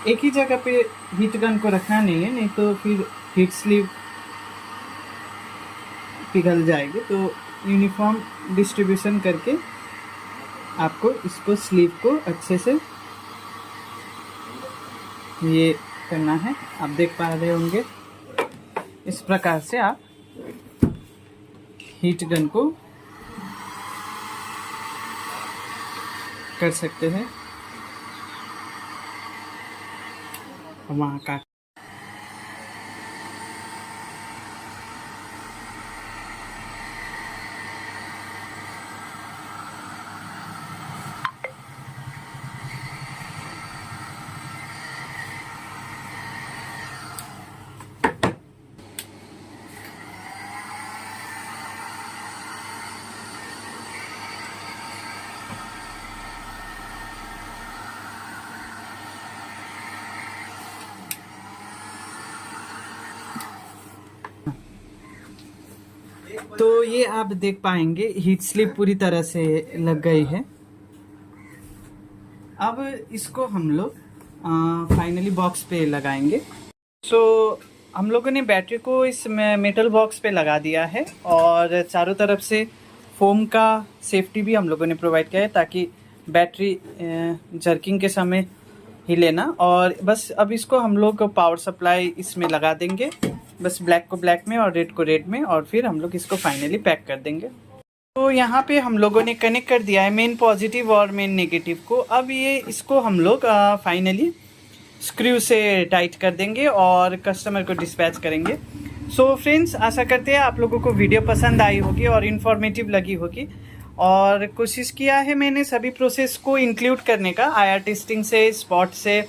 एक ही जगह पे हीट गन को रखना नहीं है, नहीं तो फिर हीट स्लीव पिघल जाएगी। तो यूनिफॉर्म डिस्ट्रीब्यूशन करके आपको इसको स्लीव को अच्छे से ये करना है। आप देख पा रहे होंगे इस प्रकार से आप हीट गन को कर सकते हैं। वहाँ का तो ये आप देख पाएंगे हीट स्लिप पूरी तरह से लग गई है। अब इसको हम लोग फाइनली बॉक्स पे लगाएंगे। सो हम लोगों ने बैटरी को इस मेटल बॉक्स पे लगा दिया है और चारों तरफ से फोम का सेफ्टी भी हम लोगों ने प्रोवाइड किया है ताकि बैटरी जर्किंग के समय हिले ना। और बस अब इसको हम लोग पावर सप्लाई इसमें लगा देंगे, बस ब्लैक को ब्लैक में और रेड को रेड में, और फिर हम लोग इसको फाइनली पैक कर देंगे। तो यहाँ पे हम लोगों ने कनेक्ट कर दिया है मेन पॉजिटिव और मेन नेगेटिव को। अब ये इसको हम लोग फाइनली स्क्रू से टाइट कर देंगे और कस्टमर को डिस्पैच करेंगे। सो फ्रेंड्स, आशा करते हैं आप लोगों को वीडियो पसंद आई होगी और इन्फॉर्मेटिव लगी होगी। और कोशिश किया है मैंने सभी प्रोसेस को इंक्लूड करने का, आईआर टेस्टिंग से, स्पॉट से,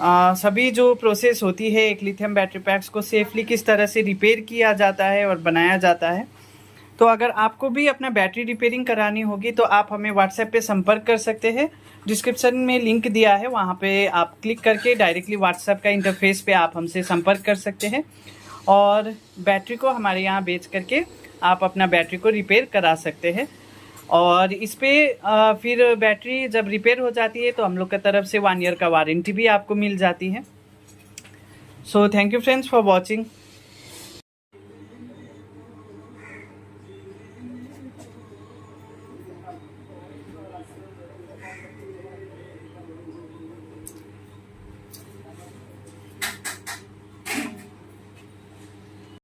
सभी जो प्रोसेस होती है एक लिथियम बैटरी पैक्स को सेफली किस तरह से रिपेयर किया जाता है और बनाया जाता है। तो अगर आपको भी अपना बैटरी रिपेयरिंग करानी होगी तो आप हमें व्हाट्सएप पे संपर्क कर सकते हैं। डिस्क्रिप्शन में लिंक दिया है, वहाँ पे आप क्लिक करके डायरेक्टली व्हाट्सएप का इंटरफेस पे आप हमसे संपर्क कर सकते हैं और बैटरी को हमारे यहाँ बेच करके आप अपना बैटरी को रिपेयर करा सकते हैं। और इस पर फिर बैटरी जब रिपेयर हो जाती है तो हम लोग की तरफ से 1 ईयर का वारंटी भी आपको मिल जाती है। So thank you friends for watching.